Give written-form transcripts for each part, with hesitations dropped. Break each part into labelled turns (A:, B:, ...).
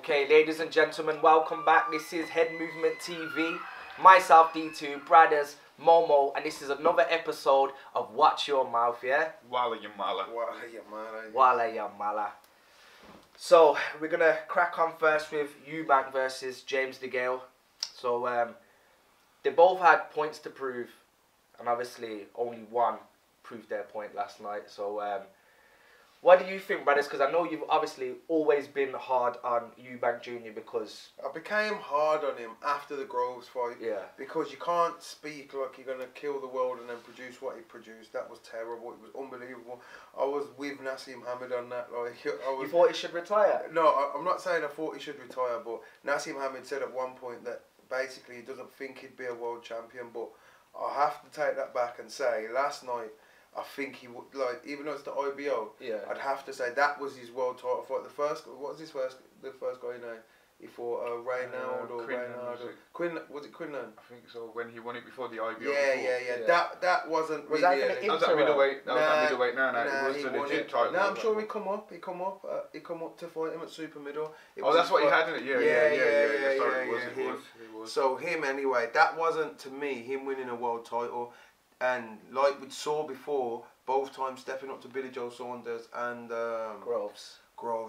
A: Okay, ladies and gentlemen, welcome back. This is Head Movement TV. Myself, D2, Brothers, Momoe, and this is another episode of Watch Your Mouth, yeah?
B: Walla ya mala.
C: Walla ya mala.
A: Walla ya mala. So, we're going to crack on first with Eubank versus James Degale. So, they both had points to prove, and obviously only one proved their point last night. So, what do you think, brothers? Because I know you've obviously always been hard on Eubank Jr. because...
C: I became hard on him after the Groves fight.
A: Yeah.
C: Because you can't speak like you're going to kill the world and then produce what he produced. That was terrible. It was unbelievable. I was with Naseem Hamed on that. Like,
A: You thought he should retire?
C: No, I'm not saying I thought he should retire, but Naseem Hamed said at one point that basically he doesn't think he'd be a world champion, but I have to take that back and say, last night, I think he would, like, even though it's the IBO,
A: yeah,
C: I'd have to say that was his world title fight. The first, what was his first, the first guy name? He fought Reynald or Reynard. Was it Quinlan?
B: I think so, when he won it before the IBO.
C: Yeah. That wasn't
A: was
C: really...
A: that
B: That was at middleweight. That was at middleweight. No,
C: nah,
B: it was the legit title.
C: No, I'm sure he come up. He come up to fight him at super middle.
B: Oh, that's what he had in it. Yeah.
C: Him. So him anyway. That wasn't, to me, him winning a world title. And like we saw before, both times stepping up to Billy Joe Saunders and
A: Groves.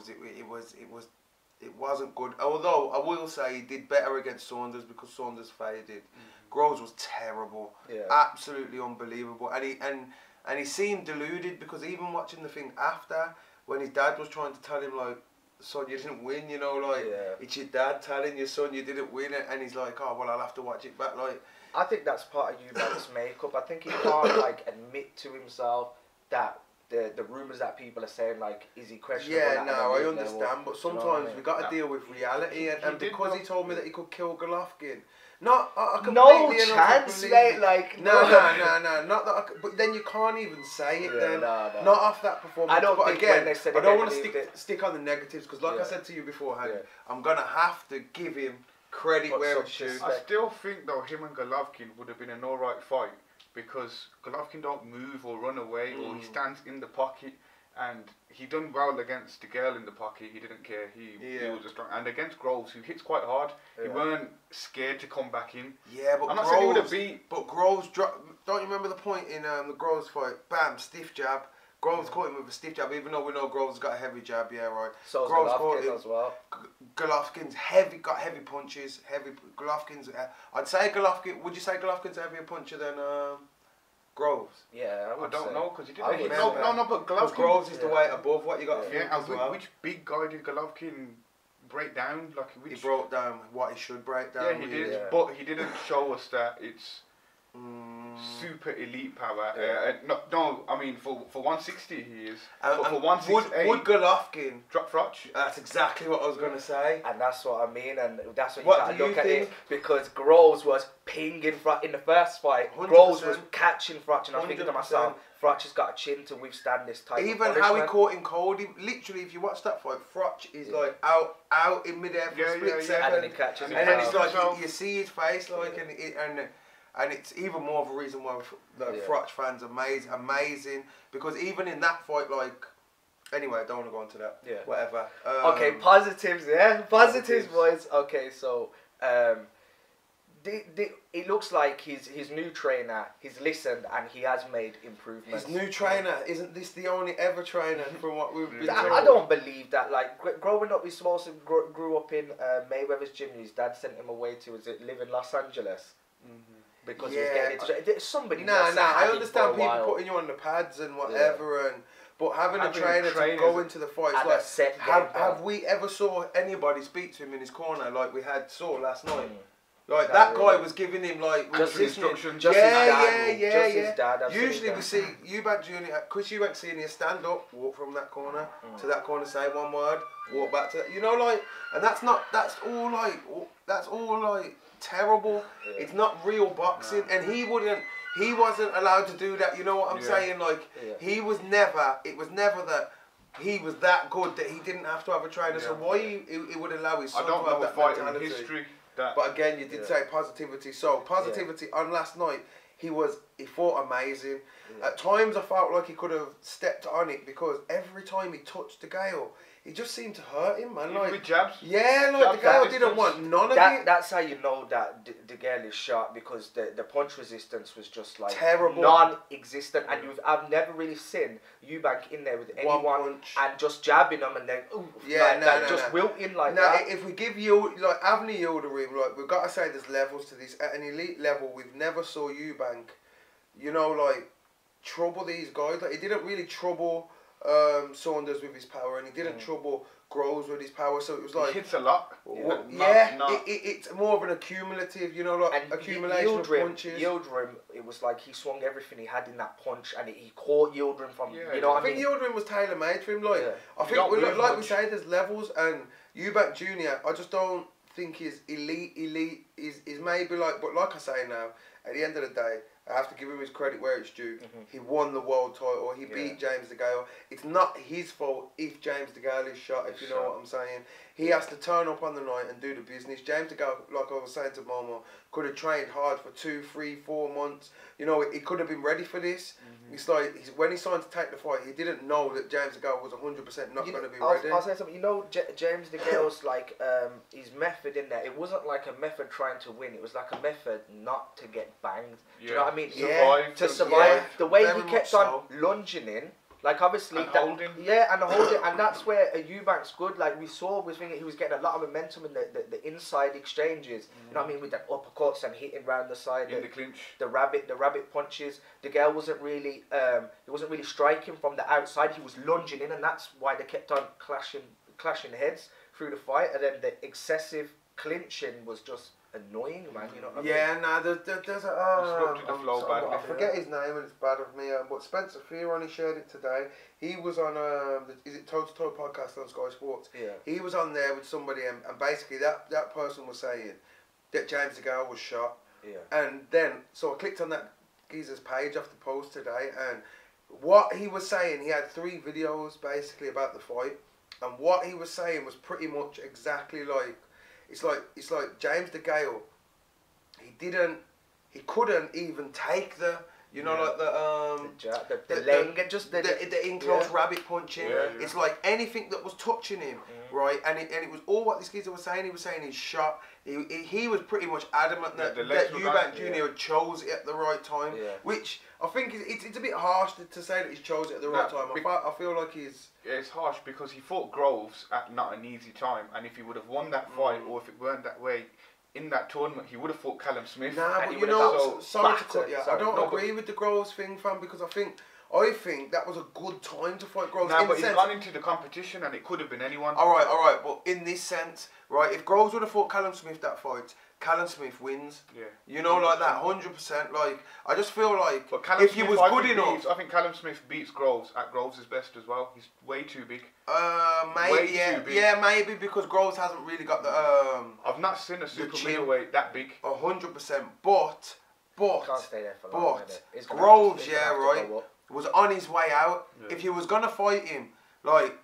C: It wasn't good. Although I will say he did better against Saunders because Saunders faded. Groves was terrible, absolutely unbelievable, and he seemed deluded because even watching the thing after, when his dad was trying to tell him like, son, you didn't win, you know, like it's your dad telling your son you didn't win it, and he's like, oh well, I'll have to watch it back, like.
A: I think that's part of Eubank's makeup. I think he can't like admit to himself that the rumours that people are saying, like, is he questionable?
C: Yeah, no, I understand, but sometimes we got to deal with reality, and because he told me that he could kill Golovkin, I
A: no chance, mate. Like
C: no, not that. But then you can't even say it. Then not off that performance.
A: I don't
C: but
A: think
C: again,
A: they said
C: I don't want to stick on the negatives because, like I said to you beforehand, I'm gonna have to give him credit where it's due.
B: I still think though him and Golovkin would have been an alright fight because Golovkin don't move or run away or he stands in the pocket, and he done well against Degale in the pocket. He didn't care. He was just strong, and against Groves, who hits quite hard, he weren't scared to come back in.
C: Yeah, but
B: I'm not saying he would have beat.
C: But Groves don't you remember the point in the Groves fight? Bam, stiff jab. Groves caught him with a stiff jab, even though we know Groves has got a heavy jab, right.
A: So
C: Groves
A: caught him as well.
C: Golovkin's got heavy punches, Golovkin's, I'd say Golovkin, would you say Golovkin's a heavier puncher than Groves?
A: Yeah,
B: I don't know, because he didn't. But
C: Golovkin, Groves is the weight above what you got to think
B: and
C: as well.
B: Which big guy did Golovkin break down? Like,
C: he broke down what he should break down.
B: Yeah, he did, but he didn't show us that it's super elite power. No, I mean for 160 he is. But for 168,
C: would Golovkin
B: drop Froch?
C: That's exactly what I was going to say.
A: And that's what I mean, and that's what you
C: What
A: got to
C: do you
A: look at
C: think?
A: it, because Groves was pinging Froch in the first fight.
C: 100%.
A: Groves was catching Froch, and I was thinking to
C: 100%.
A: myself, Froch has got a chin to withstand this type
C: Even
A: of
C: how he
A: punishment.
C: caught him cold, literally, if you watch that fight, Froch is like out in midair for a split second,
A: and then he catches him.
C: and then it's like you see his face, like, and it's even more of a reason why Froch fans are amazing, because even in that fight, like, anyway, I don't want to go into that. Yeah. Whatever.
A: Okay, positives, positives, boys. Okay, so it looks like his new trainer, he's listened and he has made improvements.
C: His new trainer, isn't this the only ever trainer from what we've been told?
A: I don't believe that. Like, growing up, he also grew up in Mayweather's gym. His dad sent him away to live in Los Angeles. Because he was getting into somebody.
C: I understand people putting you on the pads and whatever, but having a trainer to go into the fights, like, have we ever saw anybody speak to him in his corner like we saw last night? Like, that guy was giving him like
B: instructions.
A: Just his dad.
C: Usually we see Eubank Jr, Chris Eubank Sr stand up, walk from that corner to that corner, say one word, walk back to that. You know, like, and that's all like terrible. It's not real boxing, and he wasn't allowed to do that. You know what I'm saying? Like, it was never that he was that good that he didn't have to have a trainer. So why he would allow his son to have that mentality?
B: History.
C: But again, you did say positivity. So positivity on last night, he fought amazing. At times I felt like he could have stepped on it, because every time he touched Degale, it just seemed to hurt him, man. Like,
B: with jabs.
C: Yeah, like
B: Jabs
C: Degale didn't want none of it.
A: That's how you know that Degale is sharp, because the punch resistance was just like
C: terrible,
A: non-existent, and I've never really seen Eubank in there with anyone and just jabbing them and then just wilting like that.
C: If we give you like Avni Yildirim, like we've got to say there's levels to this. At an elite level, we've never saw Eubank, you know, like trouble these guys. Like he didn't really trouble Saunders with his power, and he didn't trouble Groves with his power, so it was like
B: he hits a lot.
C: It's more of an accumulative, you know, like and accumulation of punches.
A: Yildirim, it was like he swung everything he had in that punch, and he caught Yildirim from. You know,
C: I think Yildirim was tailor made for him. Like I think, like we say, there's levels, and Eubank Jr. I just don't think he's elite. Is maybe like, but like I say now, at the end of the day, I have to give him his credit where it's due. He won the world title. He beat James Degale. It's not his fault if James Degale is shot, if you know what I'm saying. He has to turn up on the night and do the business. James Degale, like I was saying to Momoe, could have trained hard for 2, 3, 4 months. You know, he could have been ready for this. It's like, when he signed to take the fight, he didn't know that James Degale was 100% not going to be ready.
A: I'll say something. You know, James Degale's like, his method in there, it wasn't like a method trying to win. It was like a method not to get banged. Do you know what I mean? To survive. The way he kept on lunging in, like obviously holding. And holding, and that's where Eubank's good. Like we saw, he was getting a lot of momentum in the inside exchanges. You know what I mean, with the uppercuts and hitting round the side,
B: in the clinch,
A: the rabbit punches. Degale wasn't really, he wasn't really striking from the outside. He was lunging in, and that's why they kept on clashing heads through the fight. And then the excessive clinching was just annoying, man. You know what I mean?
C: There's I forget his name, and it's bad of me. But Spencer Fearon, he shared it today. He was on is it Toe to Toe podcast on Sky Sports? Yeah. He was on there with somebody, and basically that person was saying that James Degale was shot. Yeah. And then so I clicked on that geezer's page off the post today, and what he was saying, he had 3 videos basically about the fight, and what he was saying was pretty much exactly like. It's like James Degale. He couldn't even take the, you know, like the leg and just the in-close rabbit punching. It's like anything that was touching him, right? And it was all what this geezer was saying. He was saying he's shot. He was pretty much adamant that Eubank Jr. had chose it at the right time, which I think it's a bit harsh to say that he's chose it at the right time. I feel like he's...
B: Yeah, it's harsh because he fought Groves at not an easy time, and if he would have won that fight, or if it weren't that way, in that tournament, he would have fought Callum Smith.
C: Nah, but you know, sorry to cut you. I don't agree with the Groves thing, fam, because I think that was a good time to fight Groves.
B: Nah, but he's gone into the competition, and it could have been anyone.
C: All right, but in this sense, right, if Groves would have fought Callum Smith that fight, Callum Smith wins. Yeah. You know, like that, 100%. Like, I just feel like if he was good enough...
B: I think Callum Smith beats Groves at Groves' best as well. He's way too big.
C: Maybe, yeah, maybe because Groves hasn't really got the...
B: I've not seen a super middleweight that big.
C: 100%, but
A: can't stay there for long,
C: Groves, was on his way out. Yeah. If you was going to fight him, like...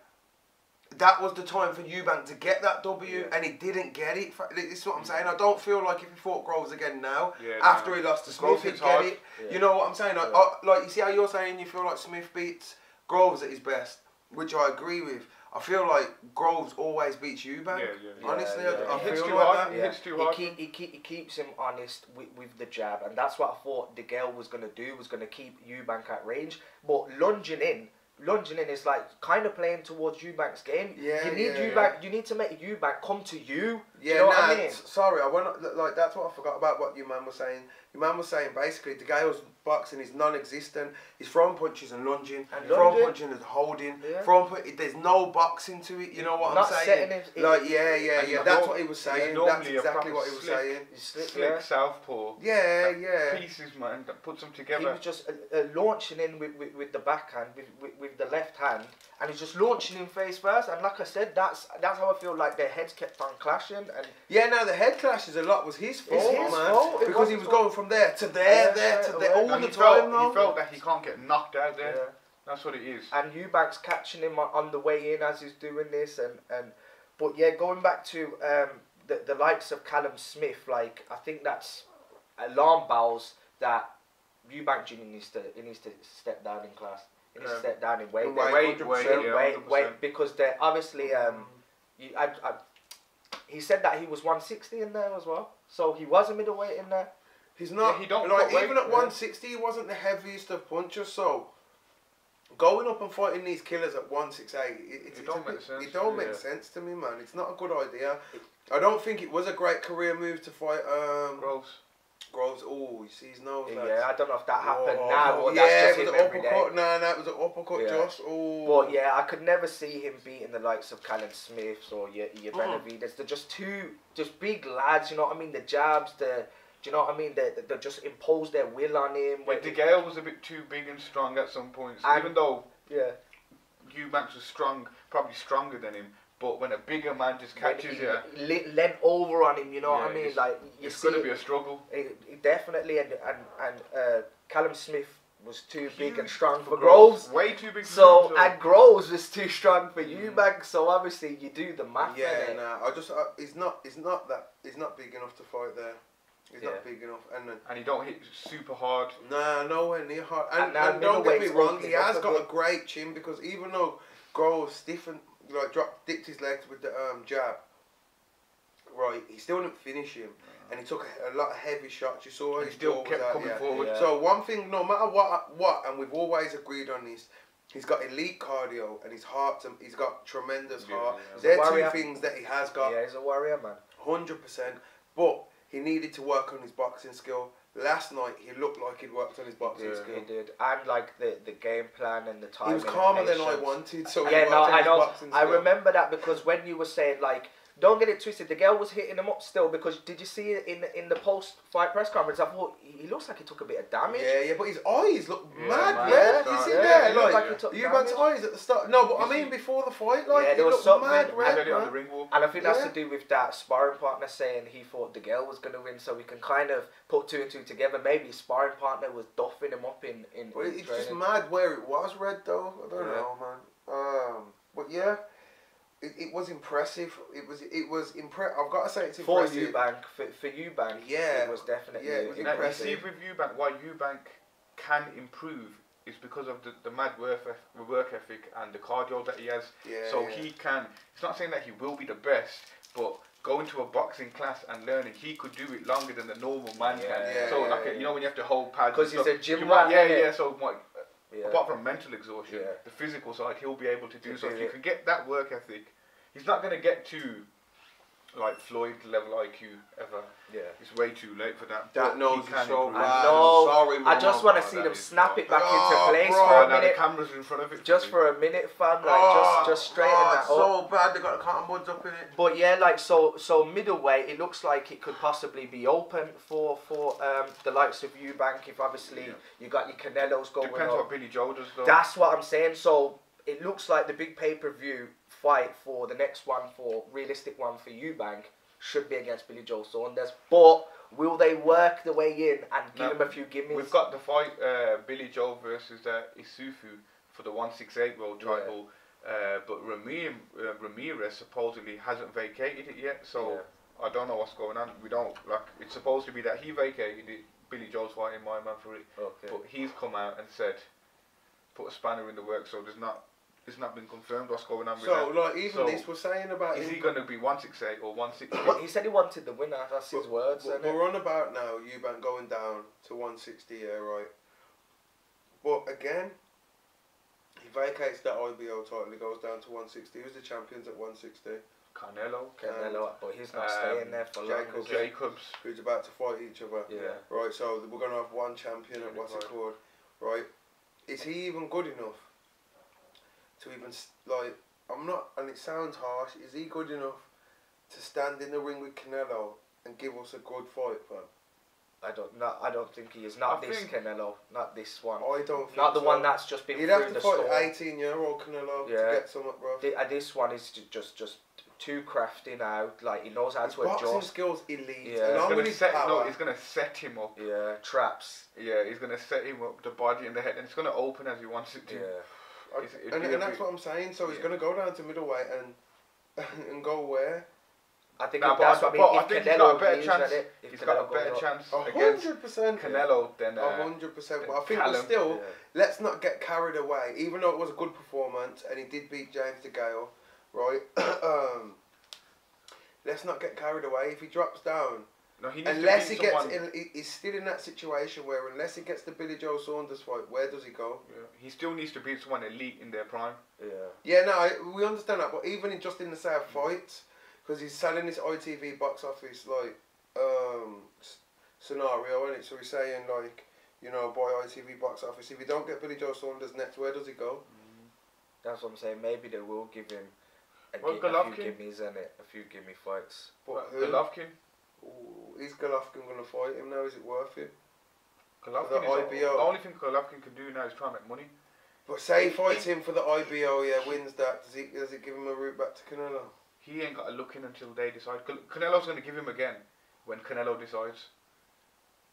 C: That was the time for Eubank to get that W, and he didn't get it. This is what I'm saying. I don't feel like if he fought Groves again now, after he lost to Smith, he'd get it. Yeah. You know what I'm saying? Like, you see how you're saying you feel like Smith beats Groves at his best, which I agree with. I feel like Groves always beats Eubank. Honestly, I feel like that.
B: He hits too hard.
A: He keeps him honest with the jab, and that's what I thought Degale was going to do, was going to keep Eubank at range. But lunging in is like kind of playing towards Eubank's game. You need Eubank. You need to make Eubank come to you.
C: Yeah,
A: you know what I mean?
C: Sorry, I went like that's what I forgot about what your man was saying. Your man was saying basically Degale's boxing is non-existent. He's throwing punches and lunging, throwing punching and holding. There's no boxing to it. You know what I'm saying? That's what he was saying. That's exactly what he was saying.
B: Slick southpaw. Pieces, man, that puts them together.
A: He was just launching in with the backhand, with the left hand, and he's just launching in face first. And like I said, that's how I feel like their heads kept on clashing. And
C: the head clashes a lot was his fault, because he was going from there to there, to there all the time.
B: He felt that he can't get knocked out there. Yeah. That's what it is.
A: And Eubank's catching him on the way in as he's doing this, but going back to the likes of Callum Smith, like I think that's alarm bells that Eubank Jr. needs to step down in class. in his step down in weight.
B: Weight, 100%.
A: Because they're obviously he said that he was 160 in there as well, so he was a middleweight in there.
C: He's not.
B: Yeah, he don't
C: like
B: put
C: even
B: weight,
C: at 160, he wasn't the heaviest of punchers. So going up and fighting these killers at 168, it don't make sense to me, man. It's not a good idea. I don't think it was a great career move to fight Groves. Oh, you see his nose.
A: Yeah, I don't know if that happened now or that's just him every day.
C: No, it was an uppercut, Josh. Oh.
A: But yeah, I could never see him beating the likes of Callum Smiths or your Benavides. They're just just big lads. You know what I mean? The jabs, do you know what I mean? They just impose their will on him.
B: Yeah, Degale was a bit too big and strong at some points, even though Eubank was strong, probably stronger than him. But when a bigger man just catches you,
A: leant over on him, you know what I mean? Like
B: it's going to be a struggle.
A: It definitely, and Callum Smith was too big and strong for Groves.
B: Way too big.
A: And Groves was too strong for Eubank. So obviously you do the math.
C: Yeah, he's not big enough to fight there. He's not big enough,
B: and he don't hit super hard.
C: Nah, nowhere near hard. And don't get me wrong, he has got a great chin, because even though Groves stiffened, like dipped his legs with the jab, right, he still didn't finish him, and he took a lot of heavy shots. You saw he
B: still kept coming forward.
C: Yeah. So one thing, no matter what, and we've always agreed on this, he's got elite cardio and he's got tremendous heart. They're two things that he has got.
A: Yeah, he's a warrior, man.
C: 100%. But he needed to work on his boxing skill. Last night, he looked like he'd worked on his boxing skill.
A: He did. And like the game plan and the time.
C: He was calmer than I wanted. So
A: yeah, no, I know. I remember that, because when you were saying, like, don't get it twisted, Degale was hitting him up still, because did you see it in the post-fight press conference? I thought he looks like he took a bit of damage.
C: Yeah, but his eyes look mad,
A: red.
C: You see there?
A: Like he took
C: Eubank's eyes at the start. No, but I mean before the fight, like,
A: there was something
C: mad red,
B: on the ring wall.
A: And I think that's to do with that sparring partner saying he thought Degale was going to win, so we can kind of put two and two together. Maybe his sparring partner was duffing him up in
C: Well, it's just mad where it was red, though. I don't know, man. But yeah. It was impressive. It was impressive. I've got to say it's impressive.
A: For Eubank,
C: yeah,
A: it was definitely
C: impressive.
B: You see with Eubank, why Eubank can improve is because of the mad work ethic and the cardio that he has. He can. It's not saying that he will be the best, but going to a boxing class and learning, he could do it longer than the normal man can. So you know when you have to hold pads.
A: Because he's a gym rat.
B: So apart from mental exhaustion, the physical side, he'll be able to do so. If you can get that work ethic, he's not going to get to like Floyd level IQ ever. Yeah, it's way too late for that.
C: That nose is so bad.
A: Sorry, I just want to see them snap it back into place for a minute.
B: The camera's in front of it.
A: Just for a minute, fam. Like just straighten that up.
C: So bad. They got the cotton buds up in it.
A: But yeah, like so middleweight. It looks like it could possibly be open for the likes of Eubank. If obviously you got your Canelos going.
B: Depends what Billy Joe does though.
A: That's what I'm saying. So it looks like the big pay-per-view fight for the next one, for realistic one for Eubank, should be against Billy Joe Saunders. But will they work the way in and give him a few gimmies?
B: We've got the fight Billy Joe versus Isufu for the 168 world title. But Ramirez supposedly hasn't vacated it yet, so I don't know what's going on. We don't it's supposed to be that he vacated it. Billy Joe's fighting my man for it, but he's come out and said put a spanner in the works. So it's not been confirmed what's going on with that.
C: So like even this was saying about
B: is he going to be 168 or 160?
A: He said he wanted the winner. That's his words.
C: We're on about now Eubank going down to 160, right? But again, he vacates that IBO title. He goes down to 160. Who's the champions at 160?
B: Canelo,
A: but he's not staying there for long.
B: Jacobs,
C: who's about to fight each other.
A: Yeah.
C: Right. So we're gonna have one champion at what's it called? Right. Is he even good enough to even I'm not, and it sounds harsh. Is he good enough to stand in the ring with Canelo and give us a good fight, fam?
A: I don't think he is. Not this Canelo. Not this one.
C: I don't think
A: not the one that's just been.
C: He'd have to fight an 18-year-old Canelo to get something, bro.
A: This one is just too crafty now. Like he knows how to adjust.
C: Boxing skills elite.
A: Yeah.
B: He's gonna set him up.
A: Yeah, traps.
B: Yeah, he's gonna set him up, the body and the head, and it's gonna open as he wants it to.
A: Yeah.
C: And that's what I'm saying. So he's gonna go down to middleweight and go where?
A: I think
B: Nah,
A: that's
B: but
A: what I mean.
B: I
A: If
B: think he's
A: Canelo
B: got a better
A: wins
B: chance.
A: at it, if
B: He's
A: Canelo
B: got a
A: goes
B: better
A: up.
B: chance against
C: 100%.
B: Canelo than
C: 100%. But I think
B: Callum.
C: still, let's not get carried away. Even though it was a good performance and he did beat James Degale, right? Let's not get carried away. If he drops down,
B: No, he needs
C: unless
B: to
C: he
B: beat
C: gets,
B: someone.
C: he's still in that situation where unless he gets the Billy Joe Saunders fight, where does he go?
B: Yeah, he still needs to beat someone elite in their prime.
A: Yeah.
C: Yeah, no, we understand that, but even in just in the South fights, because he's selling this ITV box office like scenario, and so he's saying like, you know, buy ITV box office. If you don't get Billy Joe Saunders next, where does he go?
A: That's what I'm saying. Maybe they will give him a few gimmies and a few gimme fights.
C: But who?
B: Golovkin.
C: Ooh, is Golovkin going to fight him now? Is it worth it?
B: Golovkin
C: the
B: is
C: IBO.
B: the only thing Golovkin can do now is try and make money.
C: But say he fights him for the IBO, yeah, wins that. Does it give him a route back to Canelo?
B: He ain't got to look in until they decide. Canelo's going to give him again when Canelo decides.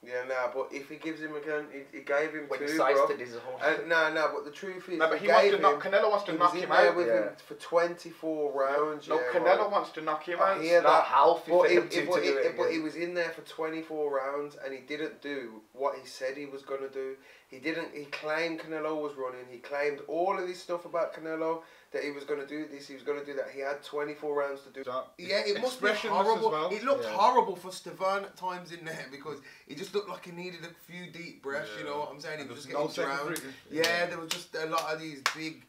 C: Yeah, nah, but if he gives him again, he gave him
A: When
C: two,
A: he decides
C: bro.
A: to his own.
C: Nah, but the truth is,
B: No, but
C: he
B: he wants
C: gave
B: to knock.
C: him.
B: Canelo wants to
C: He
B: knock
C: was in
B: him
C: there
B: out.
C: with him for 24 rounds.
B: No,
C: yeah,
B: Canelo
C: right.
B: wants to knock him
C: I
B: out.
C: hear
A: It's not
C: that.
A: healthy
C: But
A: for
C: he,
A: him to do it
C: but he
A: again.
C: was in there for 24 rounds and he didn't do what he said he was going to do. He didn't. He claimed Canelo was running. He claimed all of this stuff about Canelo, that he was going to do this, he was going to do that. He had 24 rounds to do.
D: Yeah, it must be
B: Expressionless
D: horrible.
B: as well.
D: It looked
A: Yeah.
D: horrible for Stevan at times in there because he just looked like he needed a few deep breaths. You know what I'm saying? He was just getting drowned. Yeah, there was just a lot of these big,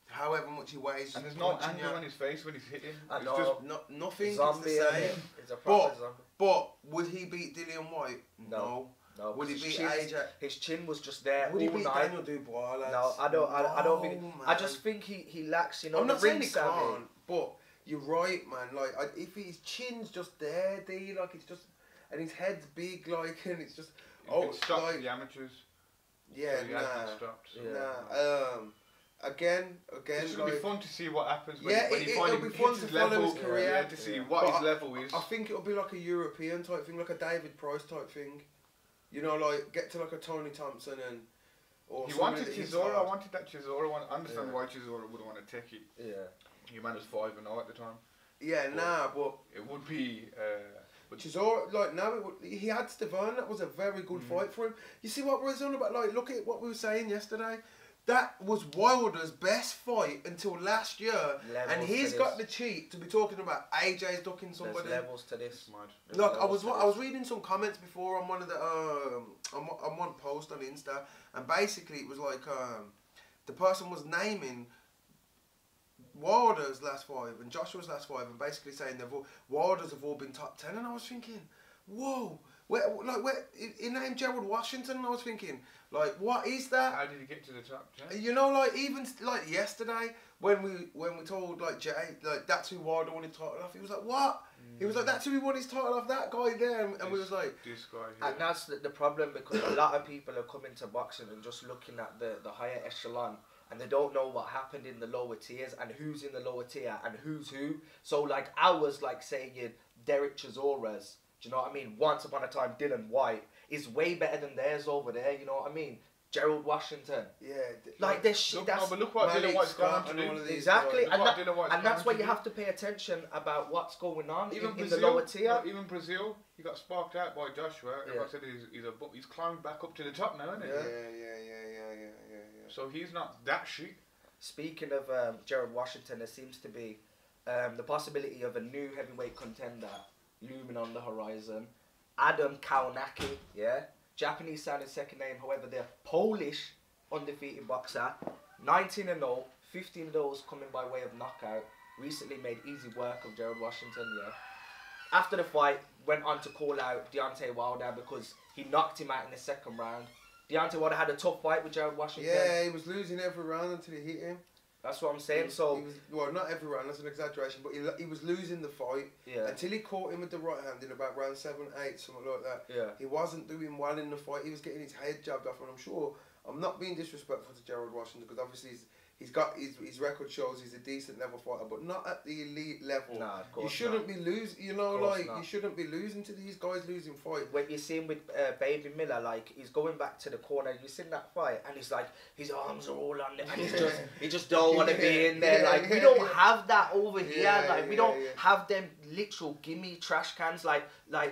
D: however much he weighs.
B: And there's no
D: punching
B: anger
D: you.
B: on his face when he's hitting.
A: I
B: It's
A: know.
B: just
D: Nothing.
A: Zombie,
D: It's the
A: innit?
D: same.
A: It's a proper zombie.
D: But would he beat Dillian Whyte?
A: No.
D: Would he
A: his
D: beat
A: chin-
D: AJ?
A: His chin was just there
D: Would he
A: all
D: beat
A: night.
D: Daniel Dubois, lads?
A: No, I don't think.
D: No,
A: I
D: man.
A: just think he lacks, you know,
D: I'm
A: the
D: not saying
A: ring
D: he
A: savvy.
D: can't, but you're right, man. Like, if his chin's just there, like it's just, and his head's big, like, and it's just,
B: it stopped
D: like,
B: the amateurs.
C: Yeah,
B: So he has been stopped. So.
C: nah. Again,
B: It's gonna be fun to see what happens when,
C: Yeah,
B: when he
C: it'll
B: finally
C: be fun
B: hits
C: to
B: his
C: follow
B: level.
C: his career.
B: Yeah, to see
A: Yeah.
B: what
C: But
B: his level is.
C: I think it'll be like a European type thing, like a David Price type thing. You know, like get to like a Tony Thompson and. Or
B: He
C: somebody
B: wanted
C: that hits
B: Chisora. I
C: hard.
B: wanted that Chisora one. I understand
A: Yeah.
B: why Chisora would want to take it.
A: Yeah.
B: He man was 5-0 at the time.
C: Yeah, nah, but
B: It would be.
C: which is all like now. He had Stevan. That was a very good fight for him. You see what we're on about? Like, look at what we were saying yesterday. That was Wilder's best fight until last year,
A: Levels
C: and he's
A: to
C: got
A: this.
C: the cheek to be talking about AJ's ducking somebody.
A: There's levels to this.
B: Mad.
C: Look, I was reading some comments before on one of the on one post on Insta, and basically it was like the person was naming Wilder's last five and Joshua's last five, and basically saying Wilder's have all been top 10, and I was thinking, whoa, where he named Gerald Washington, and I was thinking, like, what is that?
B: How did he get to the top 10?
C: You know, like even like yesterday when we told like Jay, like that's who Wilder wanted title off. He was like, what? He was like, that's who he wanted his title off. That guy there, and we was like,
B: This guy
A: And
B: here.
A: that's the problem, because a lot of people are coming to boxing and just looking at the higher echelon, and they don't know what happened in the lower tiers and who's in the lower tier and who's who. So like ours, like saying Derek Chisora's, do you know what I mean? Once upon a time, Dillian Whyte is way better than theirs over there. You know what I mean? Gerald Washington.
C: yeah,
A: Like this shit.
B: Look,
A: that's
B: no, but look what
C: Malik
B: Dillian White's
C: Scott
B: gone on
C: and
B: to
C: all
B: do.
C: of these
A: exactly,
B: Look
A: and,
B: what Dillian White's
A: and that's
B: gone
A: why
B: to
A: you
B: do.
A: have to pay attention about what's going on
B: Even
A: in
B: Brazil,
A: the lower tier.
B: no, even Brazil, he got sparked out by Joshua.
A: Yeah.
B: Everyone said he's climbed back up to the top now, isn't he?
C: yeah.
B: So he's not that shit.
A: Speaking of Gerald Washington, there seems to be the possibility of a new heavyweight contender looming on the horizon. Adam Kaunaki, yeah? Japanese sounding second name, however, they're Polish undefeated boxer. 19-0, 15 of those coming by way of knockout. Recently made easy work of Gerald Washington, yeah? After the fight, went on to call out Deontay Wilder because he knocked him out in the second round. Deontay Wilder had a tough fight with Gerald Washington.
C: Yeah, he was losing every round until he hit him.
A: That's what I'm saying. So,
C: well, not every round, that's an exaggeration, but he was losing the fight
A: yeah,
C: until he caught him with the right hand in about round 7, 8, something like that.
A: yeah.
C: He wasn't doing well in the fight. He was getting his head jabbed off, and I'm sure I'm not being disrespectful to Gerald Washington because obviously he's got his record shows he's a decent level fighter, but not at the elite level.
A: Nah, of course
C: You shouldn't be losing. You know,
A: Of course
C: like
A: not.
C: you shouldn't be losing to these guys losing fights.
A: When you see him with Baby Miller, like he's going back to the corner, you seen that fight, and he's like his arms are all on it, and he just don't want to be in there.
C: Yeah,
A: Like we
C: yeah,
A: don't
C: yeah.
A: have that over here.
C: Yeah,
A: Like we
C: yeah,
A: don't
C: yeah.
A: have them literal gimme trash cans like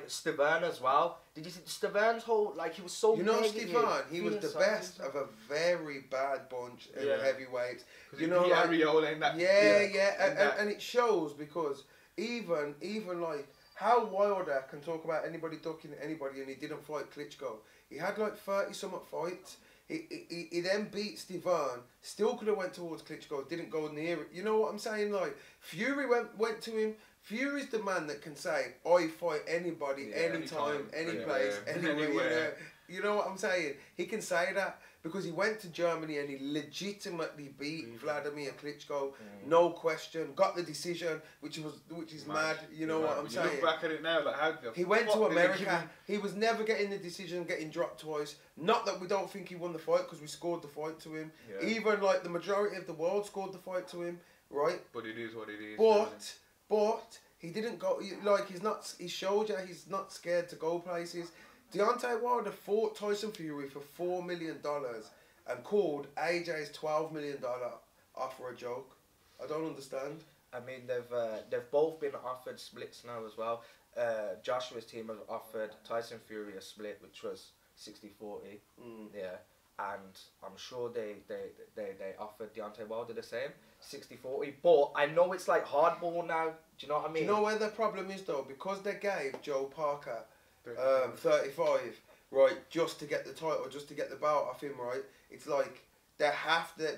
A: Stavern as well. Did you see Stavern's whole he was so
C: you know
A: negative,
C: Stavern, he was the best of a very bad bunch of heavyweights. You know,
B: Ariola in that.
C: And it shows because even like how Wilder can talk about anybody ducking anybody and he didn't fight Klitschko. He had like 30-something fights. He then beat Stavern, still could have went towards Klitschko, didn't go near it. You know what I'm saying? Like, Fury went to him. Fury's the man that can say, I fight anybody, anytime, any place, anywhere. You know what I'm saying? He can say that because he went to Germany and he legitimately beat Vladimir Klitschko, no question. Got the decision, which is mad. You know what I'm saying?
B: Look back at it now, like how
C: he went to America. He was never getting the decision, getting dropped twice. Not that we don't think he won the fight because we scored the fight to him. Yeah. Even like the majority of the world scored the fight to him, right?
B: But it is what it is.
C: But he didn't go. Like he showed you he's not scared to go places. Deontay Wilder fought Tyson Fury for $4 million and called AJ's $12 million offer a joke. I don't understand.
A: I mean, they've both been offered splits now as well. Joshua's team has offered Tyson Fury a split, which was 60-40. Yeah, and I'm sure they offered Deontay Wilder the same, 60-40. But I know it's like hardball now. Do you know what I mean?
C: Do you know where the problem is though? Because they gave Joe Parker 35, right, just to get the title, just to get the belt off him, right? It's like they have to,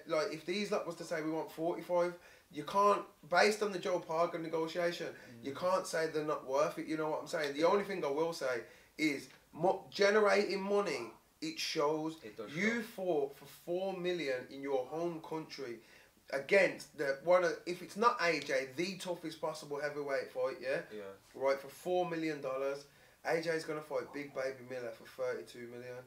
C: like if these lot was to say we want 45, you can't, based on the Joe Parker negotiation, you can't say they're not worth it. You know what I'm saying? The only thing I will say is generating money. It shows. You fought for $4 million in your home country against if it's not AJ, the toughest possible heavyweight fight, right, for $4 million. AJ's gonna fight Big Baby Miller for 32 million.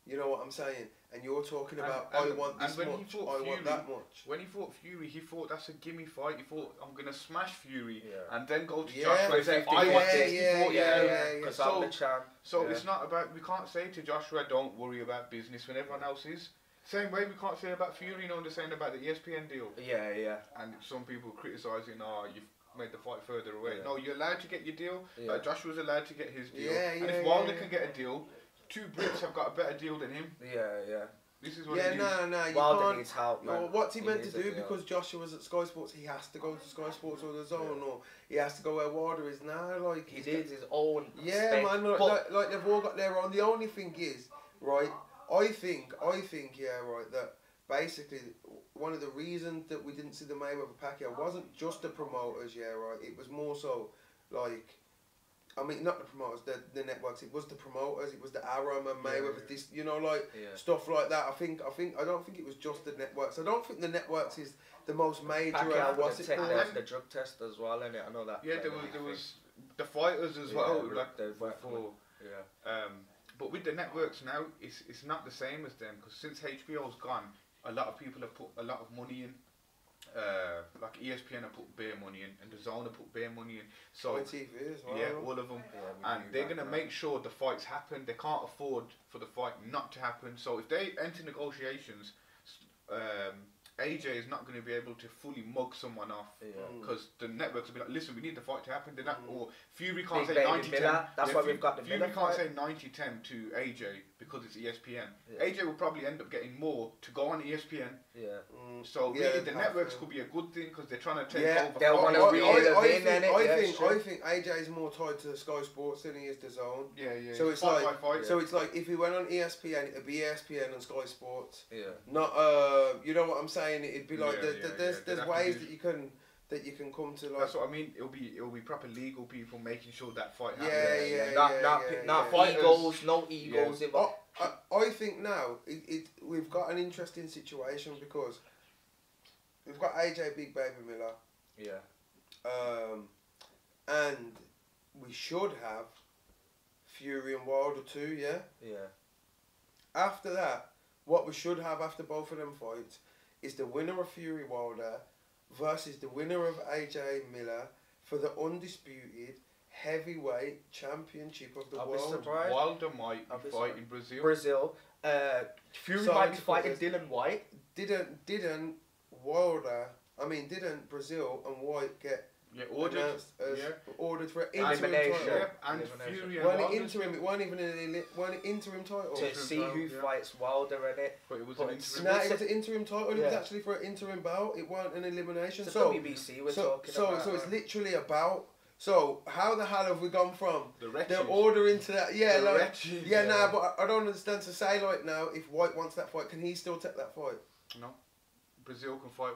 C: You know what I'm saying? And you're talking about I want this much, I want that much.
B: When he fought Fury, he thought that's a gimme fight. He thought I'm gonna smash Fury and then go to Joshua and say I want this.
A: Because I'm the champ.
B: So it's not about, we can't say to Joshua don't worry about business when everyone else is. Same way we can't say about Fury, you know, they're saying about the ESPN deal.
A: Yeah.
B: And some people criticising, you've made the fight further away. No, you're allowed to get your deal. Joshua's allowed to get his deal. And if Wilder can get a deal, two Brits have got a better deal than him.
A: Yeah.
B: This is what it is.
C: No, you
A: Wilder
C: can't.
A: needs help, man.
C: What's he meant to do? Because Joshua's at Sky Sports, he has to go to Sky Sports or the Zone, or he has to go where Wilder is now. Like
A: he did his own.
C: Yeah, man. Like they've all got their own. The only thing is, right? I think, right, that basically one of the reasons that we didn't see the Mayweather Pacquiao wasn't just the promoters, right? It was more so like, I mean, not the promoters, the networks. It was the promoters. It was the Arum and Mayweather. This, you know, like stuff like that. I don't think it was just the networks. I don't think the networks is the most major.
A: What's it called? The drug test as well, innit? I know that.
B: Yeah, there was the fighters as well. Like before. But with the networks now, it's not the same as them, because since HBO's gone, a lot of people have put a lot of money in. Like ESPN have put bare money in, and the Zone have put bare money in. So
C: TV as well.
B: Yeah, all of them. And they're gonna make sure the fights happen. They can't afford for the fight not to happen. So if they enter negotiations, AJ is not going to be able to fully mug someone off because the networks will be like, listen, we need the fight to happen. They're not, or Fury can't say 90-10.
A: That's why we've got the
B: Fury can't say 90-10 to AJ because it's ESPN. AJ will probably end up getting more to go on ESPN. So really, the networks could be a good thing because they're trying to take over.
A: They'll want to
C: I think AJ is more tied to Sky Sports than he is the Zone. So it's like if he went on ESPN, it'd be ESPN and Sky Sports. Not you know what I'm saying? It'd be like there's ways that you can come to like.
B: That's what I mean. It'll be proper legal people making sure that fight happens.
A: Not egos, no egos.
C: I think now we've got an interesting situation because we've got AJ Big Baby Miller. And we should have Fury and Wilder too. After that, what we should have after both of them fights is the winner of Fury Wilder versus the winner of AJ Miller for the undisputed heavyweight championship of the world.
B: Wilder might be fighting
A: Brazil. Fury might be fighting Dillian Whyte.
C: Didn't Brazil and White get
B: Yeah, ordered.
C: announced as ordered for an interim
A: Elimination.
C: title.
B: Yeah, and
A: Elimination.
B: Fury and
C: Weren't it
B: Wilder.
C: interim? It weren't even weren't it interim title.
A: To see who fights Wilder in it.
B: But it was
A: But
B: an
A: it's-
B: interim.
C: No, it was an interim title. It was
A: Yeah.
C: actually for an interim bout. It weren't an elimination.
A: So
C: So
A: WBC we're talking about.
C: so it's literally about. So how the hell have we gone from
B: The wretches.
C: the order into that? Yeah,
B: The
C: like
B: wretches,
C: yeah, nah, but I don't understand. To say like now, if White wants that fight, can he still take that fight?
B: No. Brazil can fight.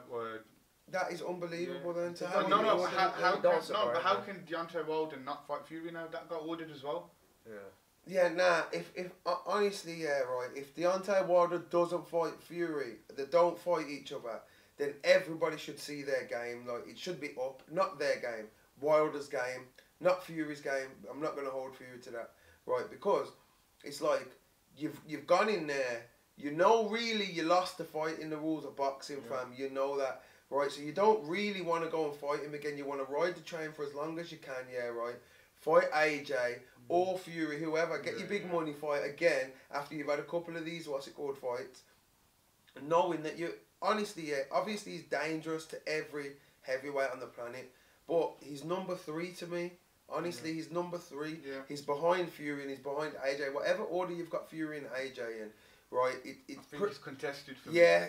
C: That is unbelievable. Then to
B: No,
C: have
B: no,
C: it
B: no.
C: ordered-
B: But how can Deontay Wilder not fight Fury now? That got ordered as well.
A: Yeah.
C: Yeah, nah. If honestly, yeah, right. If Deontay Wilder doesn't fight Fury, they don't fight each other, then everybody should see their game. Like it should be up, not their game. Wilder's game, not Fury's game. I'm not gonna hold Fury to that, right? Because it's like you've gone in there. You know, really, you lost the fight in the rules of boxing, fam. You know that, right? So you don't really want to go and fight him again. You want to ride the train for as long as you can, yeah, right? Fight AJ or Fury, whoever. Get your big money fight again after you've had a couple of these, what's it called, fights. Knowing that you, honestly, yeah, obviously he's dangerous to every heavyweight on the planet, but he's number 3 to me. Honestly, he's number 3.
B: Yeah.
C: He's behind Fury and he's behind AJ. Whatever order you've got Fury and AJ in, right? It's
B: I think it's contested for me.
C: yeah,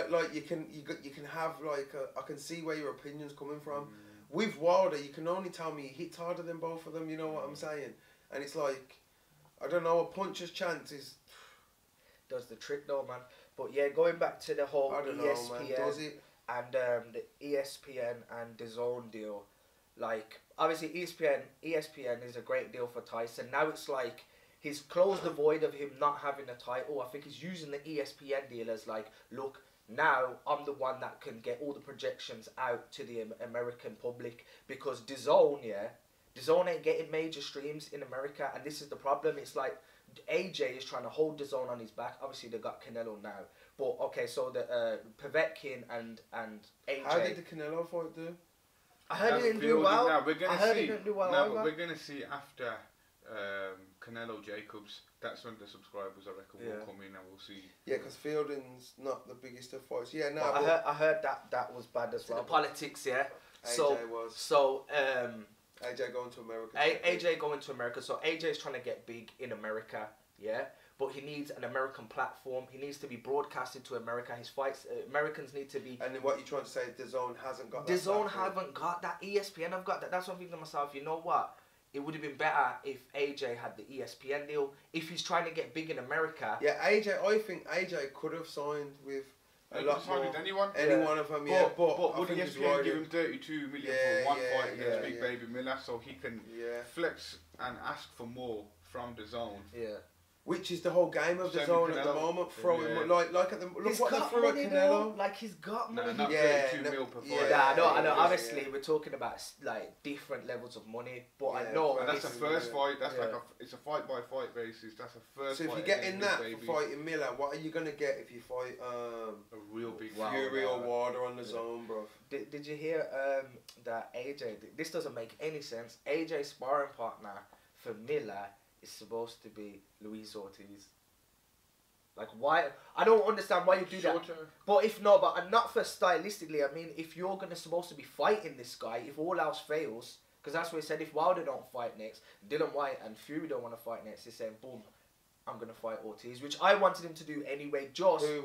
C: like you can have like I can see where your opinion's coming from. With Wilder, you can only tell me he hits harder than both of them. You know what I'm saying? And it's like, I don't know, a puncher's chance is.
A: Does the trick though, man. But yeah, going back to the whole
C: I don't know,
A: ESPN
C: man. Does it?
A: and the ESPN and DAZN deal, like obviously ESPN is a great deal for Tyson. Now it's like he's closed the void of him not having a title. I think he's using the ESPN deal as like, look, now I'm the one that can get all the projections out to the American public, because DAZN ain't getting major streams in America, and this is the problem. It's like AJ is trying to hold DAZN on his back. Obviously they got Canelo now, but okay, so the Povetkin and AJ.
C: How did the Canelo fight do?
A: I heard he didn't do well.
B: Now we're gonna
A: I heard
B: see.
A: he didn't do well
B: No,
A: either.
B: but we're gonna see after Canelo Jacobs. That's when the subscribers, I reckon, will come in and we'll see.
C: Yeah, because Fielding's not the biggest of fights. Yeah, no.
A: But I heard that was bad as well. The politics, yeah.
C: AJ was.
A: So
C: AJ going to America.
A: AJ going to America. So AJ's trying to get big in America, yeah. But he needs an American platform. He needs to be broadcasted to America. His fights, Americans need to be.
C: And then what you're trying to say, DAZN hasn't got that.
A: DAZN haven't got that. ESPN have got that. That's what I'm thinking to myself. You know what? It would have been better if AJ had the ESPN deal. If he's trying to get big in America.
C: Yeah, AJ. I think AJ could have signed with a lot more.
B: With anyone?
C: Any one of them, yeah. But
B: would
C: I think he's
B: ESPN
C: right.
B: give him 32 million
C: Yeah,
B: for one
C: yeah,
B: fight against
C: yeah,
B: Big
C: yeah.
B: Baby Miller, so he can flex and ask for more from the zone.
A: Yeah.
C: Which is the whole game of the
B: Same
C: zone
B: with
C: at the
B: Canelo.
C: moment. Throwing
B: Yeah.
C: like at the look
A: He's
C: what they
A: got
C: threw at
A: money
C: Canelo.
A: though. Like he's got money.
B: Not
C: Yeah,
B: 32 mil per fight.
C: yeah.
A: I know.
C: yeah,
A: Obviously,
C: yeah.
A: we're talking about like different levels of money, but I
C: Yeah,
A: know.
B: And that's a first fight. That's
A: Yeah.
B: like it's a fight by fight basis. That's a first.
C: So if
B: fight
C: you get
B: against
C: in
B: Big
C: that
B: Baby.
C: for fighting Miller, what are you gonna get if you fight
B: A real big
C: Fury
A: Wow.
C: or Wilder on the zone, bro?
A: Did you hear that AJ? This doesn't make any sense. AJ's sparring partner for Miller is supposed to be Luis Ortiz. Like why? I don't understand why you do that.
B: Shorter.
A: But if not, but not for stylistically. I mean, if you're gonna supposed to be fighting this guy, if all else fails, because that's what he said. If Wilder don't fight next, Dillian Whyte and Fury don't want to fight next, he's saying, boom, I'm gonna fight Ortiz, which I wanted him to do anyway.
C: Joshua.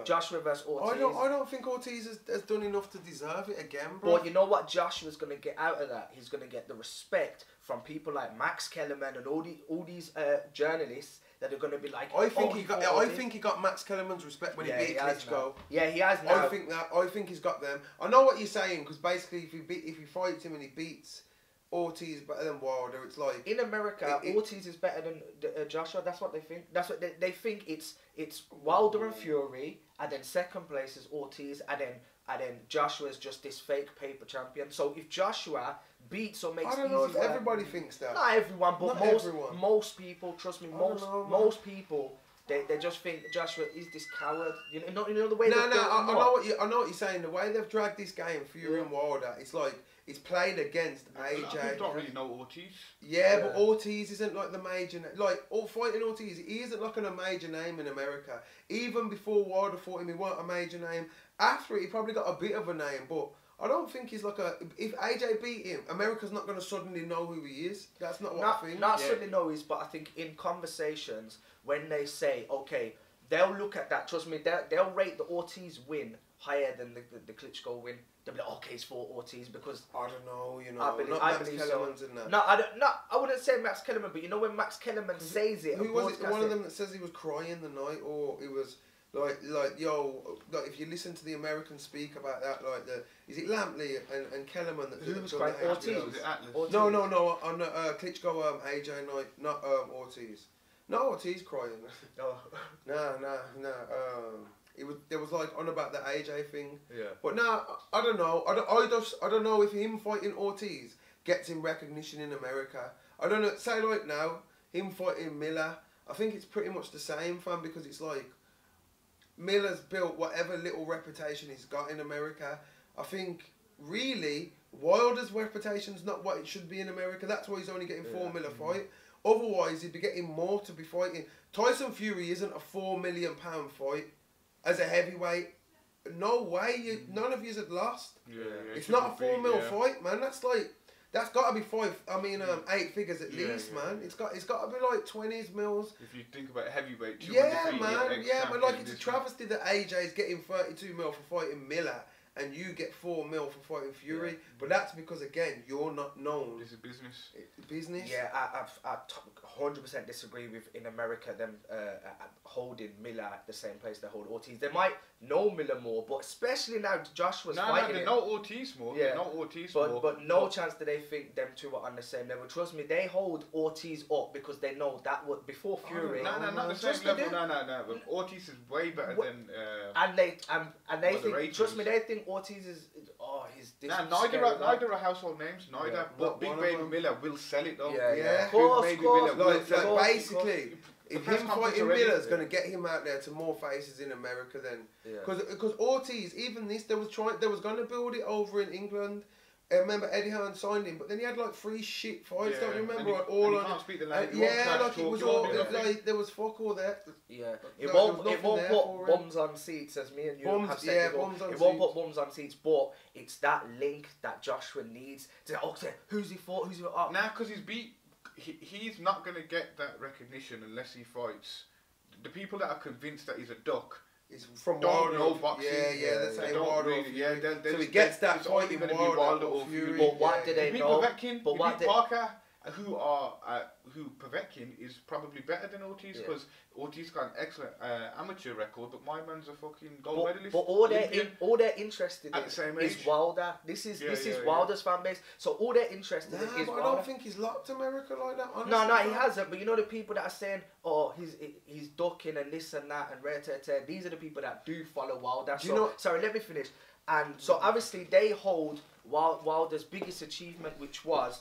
A: Joshua versus Ortiz.
C: I don't think Ortiz has done enough to deserve it again, bro.
A: But you know what Joshua's going to get out of that? He's going to get the respect from people like Max Kellerman and all these journalists that are going to be like.
C: I think
A: oh,
C: he got Max Kellerman's respect when he beat Klitschko.
A: Yeah, he has now.
C: I think he's got them. I know what you're saying, because basically if he fights him and he beats Ortiz better than Wilder, it's like
A: in America, Ortiz is better than Joshua. That's what they think. That's what they think. It's Wilder and Fury, and then second place is Ortiz, and then Joshua's just this fake paper champion. So if Joshua beats or makes,
C: I don't know if everybody thinks that.
A: Not everyone, but
C: Not
A: most people. Trust me, most people. They just think Joshua is this coward. You know the way.
C: I know what you're saying. The way they've dragged this game, Fury and Wilder, it's like it's played against AJ.
B: People don't really know Ortiz.
C: Yeah, but Ortiz isn't like the major like fighting Ortiz. He isn't like a major name in America. Even before Wilder fought him, he weren't a major name. After it, he probably got a bit of a name, but I don't think he's like a. If AJ beat him, America's not going to suddenly know who he is. That's not what I think.
A: Not suddenly know is, but I think in conversations when they say, okay, they'll look at that. Trust me, they'll rate the Ortiz win higher than the Klitschko win. They'll be like, okay, it's for Ortiz because
C: I don't know, you know.
A: I believe
C: Max
A: so.
C: Kellerman's in that.
A: No, I wouldn't say Max Kellerman, but you know when Max Kellerman says it.
C: Who was it? One of them that says he was crying the night, or it was like if you listen to the Americans speak about that, is it Lampley and Kellerman that
A: who was crying? Ortiz.
B: Ortiz.
C: No, on Klitschko AJ night, not Ortiz. No, Ortiz crying. No. There was like on about the AJ thing.
B: Yeah.
C: But now I don't know. I don't know if him fighting Ortiz gets him recognition in America. I don't know. Say like now him fighting Miller. I think it's pretty much the same, fam, because it's like Miller's built whatever little reputation he's got in America. I think really Wilder's reputation's not what it should be in America. That's why he's only getting 4 mil a fight. Otherwise, he'd be getting more to be fighting. Tyson Fury isn't a £4 million fight as a heavyweight. No way. None of yous had lost.
B: Yeah,
C: it's not a 4 mil fight, man. That's got to be 8 figures at least, man. It's got to be like 20s mils.
B: If you think about heavyweight,
C: man. Like it's a travesty that AJ is getting 32 mil for fighting Miller. And you get 4 mil for fighting Fury, but that's because again you're not known.
B: This is business.
C: Business.
A: Yeah, I 100% disagree with in America them holding Miller at the same place they hold Ortiz. They might know Miller more, but especially now Joshua's fighting.
B: No, they know Ortiz more.
A: Yeah,
B: they know Ortiz more.
A: But no chance do they think them two are on the same level. Trust me, they hold Ortiz up because they know that was before Fury.
B: No, not the same level. No. But Ortiz is way better than.
A: And they think. Trust me, they think Ortiz is. He's this.
B: Neither are household names. Neither.
A: Yeah.
B: But Big Baby Miller will sell it though.
A: Yeah.
C: Of
A: course.
C: Like basically, if him fighting Miller's going to get him out there to more faces in America, then because Ortiz, even this, there was going to build it over in England. I remember Eddie Hearn signed him, but then he had like 3 shit fights. Don't you remember?
B: And he can't speak the language.
C: Like it was all there was fuck all there.
A: Yeah, it won't put bums on seats, as me and you have said. It won't put bums on seats, but it's that link that Joshua needs to. Okay, who's he fought?
B: Nah, because he's not gonna get that recognition unless he fights. The people that are convinced that he's a duck.
C: It's from
B: don't
C: Wilder.
B: know boxing.
C: That's
B: they don't really.
C: So he gets that fight in
B: Wilder or Fury.
A: But what do they know?
B: Parker, who Povetkin is probably better than Ortiz because Ortiz got an excellent amateur record, but my man's a fucking gold medalist.
A: But all they're interested in is Wilder. This is Wilder's fan base. So all they're interested in is Wilder.
C: I don't think he's locked America like that. Honestly,
A: no, he hasn't. But you know the people that are saying, he's ducking and this and that and rare. These are the people that do follow Wilder. Sorry, let me finish. And so obviously they hold Wilder's biggest achievement, which was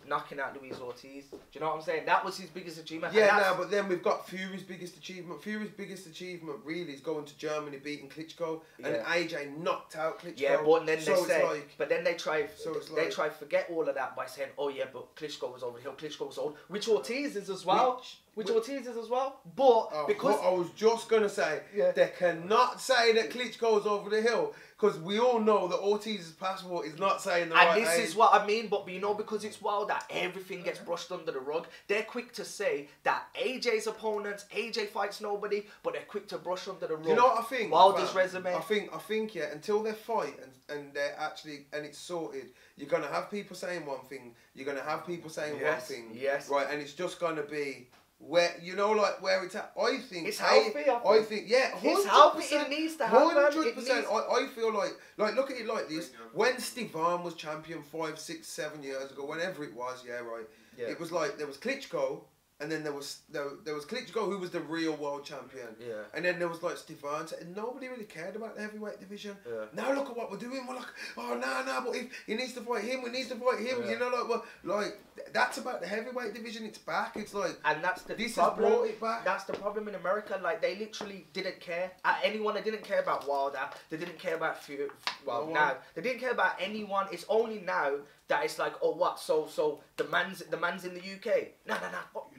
A: knocking out Luis Ortiz. Do you know what I'm saying? That was his biggest achievement.
C: But then we've got Fury's biggest achievement. Fury's biggest achievement really is going to Germany, beating Klitschko, and AJ knocked out Klitschko.
A: Yeah, but then they try to forget all of that by saying, but Klitschko was over the hill, Klitschko was old, which Ortiz is as well. Ortiz is as well. But because
C: I was just gonna say, they cannot say that Klitschko's over the hill. Because we all know that Ortiz's passport is not saying the right
A: And this is what I mean, but you know, because it's Wilder, everything gets brushed under the rug. They're quick to say that AJ's opponents, AJ fights nobody, but they're quick to brush under the rug.
C: You know what I think?
A: Wilder's resume.
C: I think until they fight and they're actually, and it's sorted, you're going to have people saying one thing, you're going to have people saying one thing.
A: Yes.
C: Right, and it's just going to be where where it's at. I think
A: it's healthy.
C: I think
A: it's healthy. It needs to happen.
C: 100%. I feel like look at it like this. When Steve Hearn was champion 5, 6, 7 years ago, whenever it was, it was like there was Klitschko, and then there was Klitschko who was the real world champion. Yeah. And then there was like Steve Hearn, and nobody really cared about the heavyweight division. Yeah. Now look at what we're doing. We're like, but if he needs to fight him, we need to fight him. Yeah. You know, that's about the heavyweight division. It's back. It's like,
A: and that's the
C: this
A: problem.
C: has brought it back.
A: That's the problem in America. Like, they literally didn't care at anyone. They didn't care about Wilder. They didn't care about they didn't care about anyone. It's only now that it's like, oh, what? So the man's in the UK. Nah.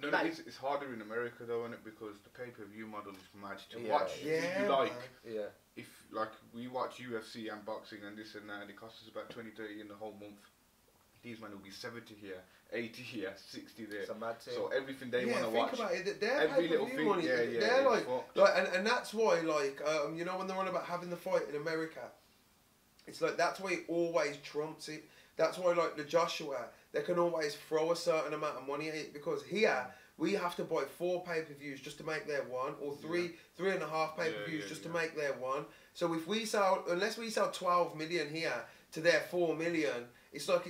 B: You know, it's harder in America though, isn't it? Because the pay-per-view model is mad to watch.
C: Yeah,
B: you like.
A: Yeah.
B: If like we watch UFC and boxing and this and that, and it costs us about 20-30 in the whole month. These men will be 70 here, 80 here, 60 there. So everything they want to watch.
C: Think about it. Their
B: every little
C: pay-per-view
B: thing.
C: money.
B: Yeah,
C: they're like, and that's why, like, you know, when they're on about having the fight in America, it's like that's why it always trumps it. That's why, like, the Joshua, they can always throw a certain amount of money at it, because here we have to buy 4 pay-per-views just to make their one, or 3.5 pay-per-views just to make their one. So if we sell, unless we sell 12 million here to their 4 million, it's like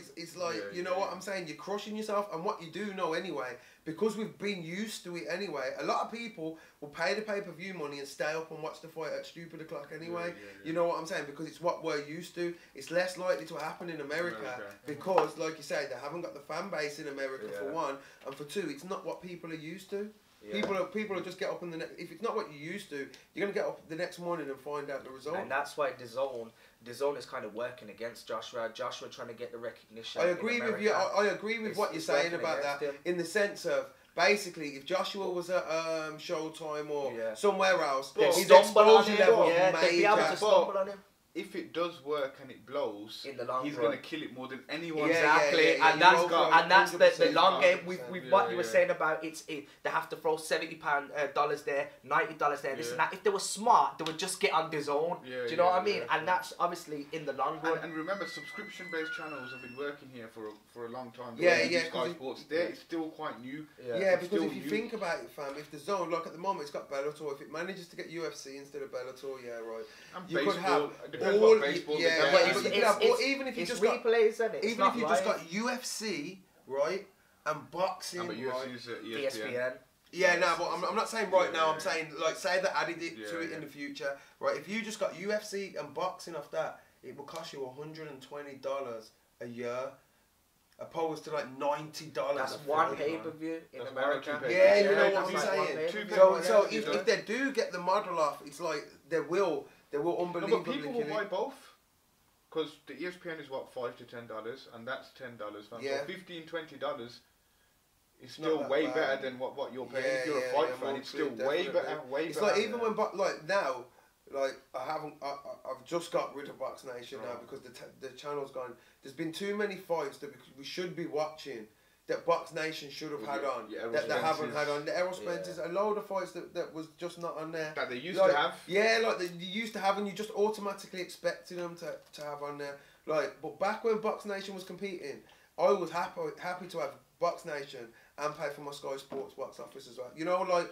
C: you know what I'm saying. You're crushing yourself, and what you do know anyway, because we've been used to it anyway. A lot of people will pay the pay-per-view money and stay up and watch the fight at stupid o'clock anyway. You know what I'm saying? Because it's what we're used to. It's less likely to happen in America because, like you say, they haven't got the fan base in America for one, and for two, it's not what people are used to. Yeah. People are just get up in the if it's not what you're used to, you're gonna get up the next morning and find out the result.
A: And that's why DAZN is kind of working against Joshua. Joshua trying to get the recognition.
C: I agree with you. I agree with what you're saying about that. In the sense of basically, if Joshua was at Showtime or somewhere else, his exposure level
A: they'd be able to stumble on him.
B: If it does work and it blows,
A: in the long
B: he's
A: run,
B: going to kill it more than anyone.
A: Exactly, and that's the long game. With what you were saying about they have to throw $70 dollars there, $90 there, this and that. If they were smart, they would just get on DAZN. Do you know what I mean? And that's obviously in the long run.
B: And remember, subscription-based channels have been working here for a long time.
C: Sky
B: Sports, it's still quite new.
C: Yeah, because if you think about it, fam, if DAZN, like at the moment, it's got Bellator. If it manages to get UFC instead of Bellator,
B: and
C: you
B: baseball,
C: could have.
B: All, baseball,
C: or even if you just
A: replays,
C: got, even if you just got UFC, right, and boxing,
B: but UFC's
A: ESPN.
C: Yeah, no, but I'm not saying right now. I'm saying, like, say they added it to it in the future, right? If you just got UFC and boxing off that, it will cost you $120 a year, opposed to like $90.
A: That's one pay-per-view in America.
C: Yeah, you know what I'm saying. So if they do get the model off, it's like they will unbelievably.
B: But people will buy both. Because the ESPN is what, $5 to $10, and that's $10. Yeah. So $15-20 is still way better than what you're paying. If you're a fight fan, it's still way better.
C: It's like even when like now, like I've just got rid of Box Nation now because the channel's gone. There's been too many fights that we should be watching that Box Nation should have had on that they haven't had on. The Errol Spencer's, a load of fights that was just not on there.
B: That they used to have.
C: Yeah, like they used to have, and you just automatically expected them to have on there. Like, but back when Box Nation was competing, I was happy to have Box Nation and pay for my Sky Sports box office as well. You know, like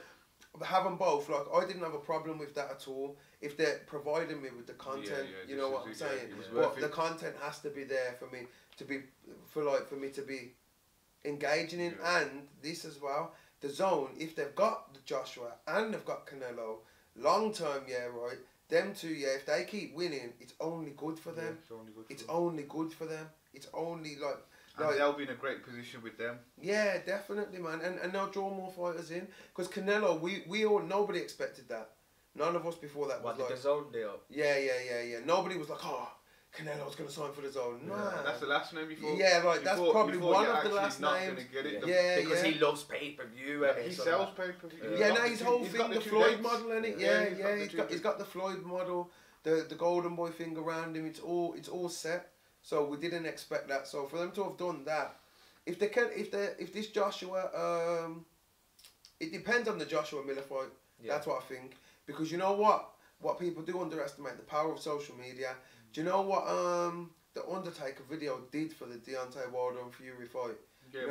C: having both. Like I didn't have a problem with that at all if they're providing me with the content. You know what I'm saying? But the content has to be there for me to be for me to be engaging in, and this as well. DAZN, if they've got the Joshua and they've got Canelo, long term, right. Them two, if they keep winning, it's only good for them. It's only good for them. It's only like
B: they'll be in a great position with them. Yeah,
C: definitely, man. And they'll draw more fighters in. Because Canelo, nobody expected that. None of us before that was
A: like... the DAZN deal?
C: Yeah. Nobody was like, oh, Canelo's going to sign for the DAZN. Nah.
B: That's the last name before.
C: Yeah, right. That's probably one of the last names.
A: Because he loves pay-per-view.
B: He sells pay-per-view.
C: Yeah, now his whole thing, the Floyd model, in it. Yeah. He's got the Floyd model, the Golden Boy thing around him. It's all set. So we didn't expect that. So for them to have done that, if this Joshua, it depends on the Joshua Miller fight. Yeah. That's what I think. Because you know what people do underestimate the power of social media. Do you know what the Undertaker video did for the Deontay Wilder and Fury fight? The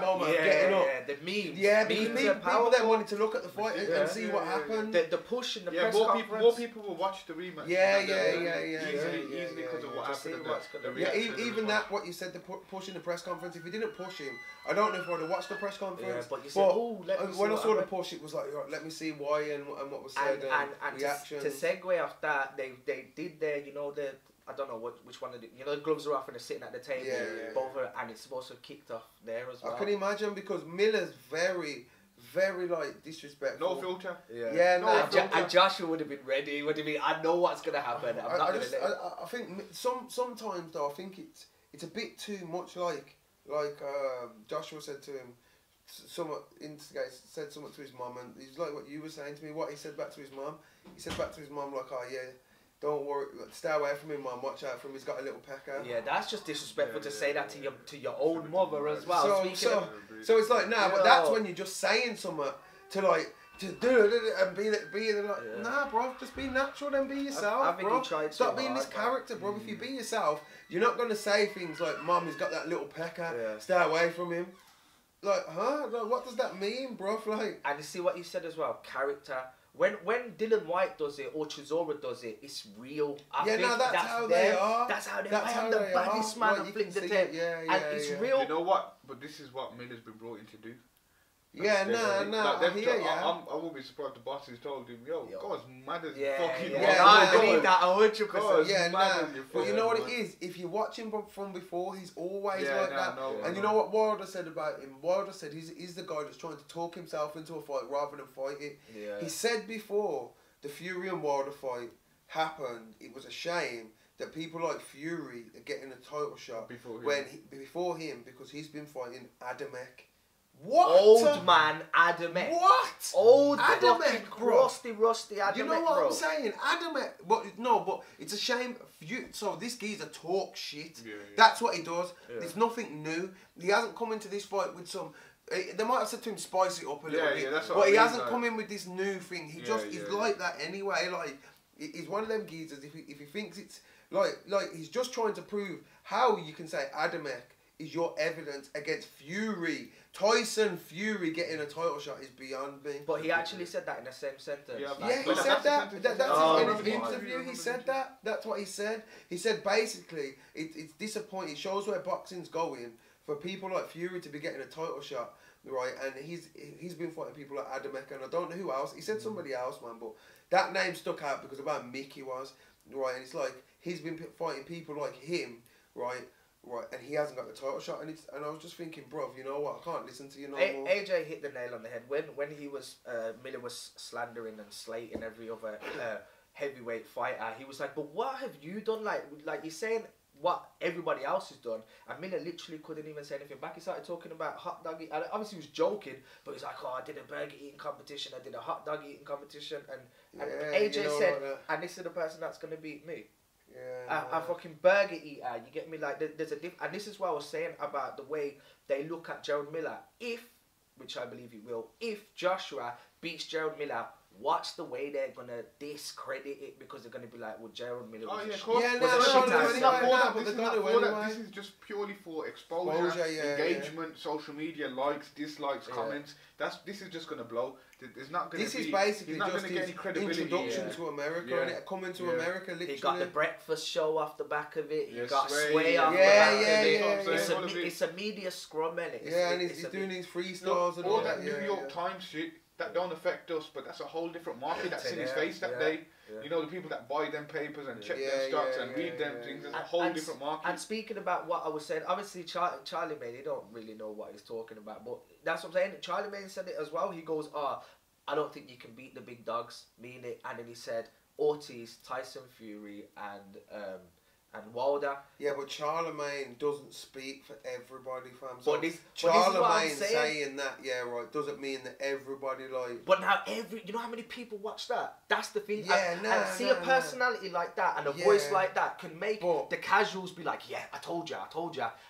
C: moment getting up.
A: The memes.
C: Yeah, because people then wanted to look at the fight and see what happened.
A: The push in the press conference.
B: More people will watch the rematch.
C: Easily
B: because of what happened.
C: Even that, what you said, the push in the press conference. If you didn't push him, I don't know if I'd have watched the press conference.
A: But you said,
C: when I saw the push, it was like, let me see why and what was said and reaction.
A: To segue off that, they did their, I don't know which one of the, you know, the gloves are off and they're sitting at the table, both are, and it's supposed to have kicked off there as well.
C: I can imagine because Miller's very like disrespectful.
B: No filter.
A: And Joshua would have been ready. He would have been. I know what's gonna happen. I'm not gonna let it.
C: I think sometimes though, I think it's a bit too much like Joshua said to him. Someone said something to his mum, and he's like what you were saying to me. What he said back to his mum. He said back to his mum like, "Oh yeah, don't worry, stay away from him, mum. Watch out for him. He's got a little pecker."
A: Yeah, that's just disrespectful to say that to your own mother as well.
C: So it's like but that's when you're just saying something to like to do it and be like, nah, bro, just be natural and be yourself,
A: I think
C: bro.
A: he tried
C: Stop being this character, bro. If you be yourself, you're not gonna say things like, "Mum, he's got that little pecker. Stay away from him." Like, huh? Like, what does that mean, bro? Like,
A: and you see what you said as well, character. When Dillian Whyte does it or Chisora does it, it's real. I think
C: that's how they are.
A: That's how they are. I am the baddest man and flick the tape. And it's real.
B: You know what? But this is what Miller's been brought in to do.
C: I hear ya.
B: I won't be surprised the bosses told him, yo, God's mad as fucking
A: I believe that
C: 100%. But you know what it is? If you watch him from before, he's always like that. And you know what Wilder said about him? Wilder said he's the guy that's trying to talk himself into a fight rather than fight it. He said before the Fury and Wilder fight happened, it was a shame that people like Fury are getting a title shot before him because he's been fighting Adamek. What?
A: Old man Adamek.
C: What?
A: Old
C: Adamek, bro.
A: Rusty Adamek,
C: you know what I'm saying? Adamek. But it's a shame. So this geezer talk shit. That's what he does. There's nothing new. He hasn't come into this fight with some. They might have said to him, spice it up a little bit.
B: That's
C: but he hasn't come in with this new thing. He he's like that anyway. Like he's one of them geezers. If he thinks it's like he's just trying to prove how you can say Adamek is your evidence against Fury. Tyson Fury getting a title shot is beyond me.
A: But he actually said that in the same sentence.
C: He said that. That's in his interview. He said that. That's what he said. He said basically it's disappointing. It shows where boxing's going for people like Fury to be getting a title shot, right? And he's been fighting people like Adamek and I don't know who else. He said somebody else, man, but that name stuck out because of how Mickey was, right? And it's like he's been fighting people like him, right? Right, and he hasn't got the title shot, and I was just thinking, bro, you know what? I can't listen to you no more.
A: AJ hit the nail on the head when he was Miller was slandering and slating every other heavyweight fighter. He was like, but what have you done? Like you're saying what everybody else has done, and Miller literally couldn't even say anything back. He started talking about hot dog eating. Obviously, he was joking, but he's like, oh, I did a burger eating competition, I did a hot dog eating competition, and AJ said, and this is the person that's gonna beat me. A fucking burger eater, you get me? Like there's a and this is what I was saying about the way they look at Gerald Miller. Which I believe he will, if Joshua beats Gerald Miller, watch the way they're gonna discredit it because they're gonna be like, well, Gerald Miller was
B: this is just purely for exposure, engagement, social media, likes, dislikes, comments. This is just gonna blow. There's not gonna
C: This is basically just his
B: credibility.
C: introduction to America, and coming to America. Literally,
A: he got the breakfast show off the back of it. He got Sway off the back of it. It's a media scrum, and
C: he's doing these freestyles and
B: all that New York Times shit. That don't affect us, but that's a whole different market that's in his face that day. You know, the people that buy them papers and check them stocks and read them things, that's a whole different market.
A: And speaking about what I was saying, obviously Charlie May, he don't really know what he's talking about, but that's what I'm saying. Charlie May said it as well. He goes, I don't think you can beat the big dogs, mean it. And then he said Ortiz, Tyson Fury, and Wilder.
C: Yeah, but Charlemagne doesn't speak for everybody, fam.
A: So
C: Charlemagne saying that, doesn't mean that everybody like.
A: But now you know how many people watch that? That's the thing. And a personality like that and a voice like that can make the casuals be like, yeah, I told you.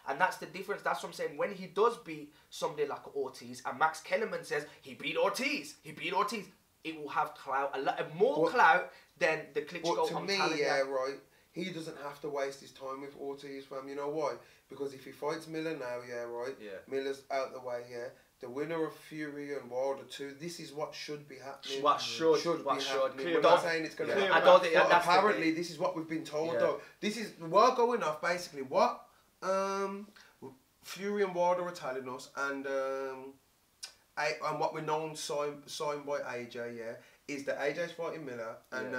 A: And that's the difference. That's what I'm saying. When he does beat somebody like Ortiz, and Max Kellerman says he beat Ortiz, it will have clout, a lot more clout than the Klitschko.
C: But to me, right. He doesn't have to waste his time with Ortiz, fam. You know why? Because if he fights Miller now, Miller's out the way, the winner of Fury and Wilder 2, this is what should be happening.
A: What should be happening.
C: We're not saying it's going to happen. But apparently, this is what we've been told, though. This is, we're going off, basically, what Fury and Wilder are telling us, and what we're known signed by AJ, is that AJ's fighting Miller, and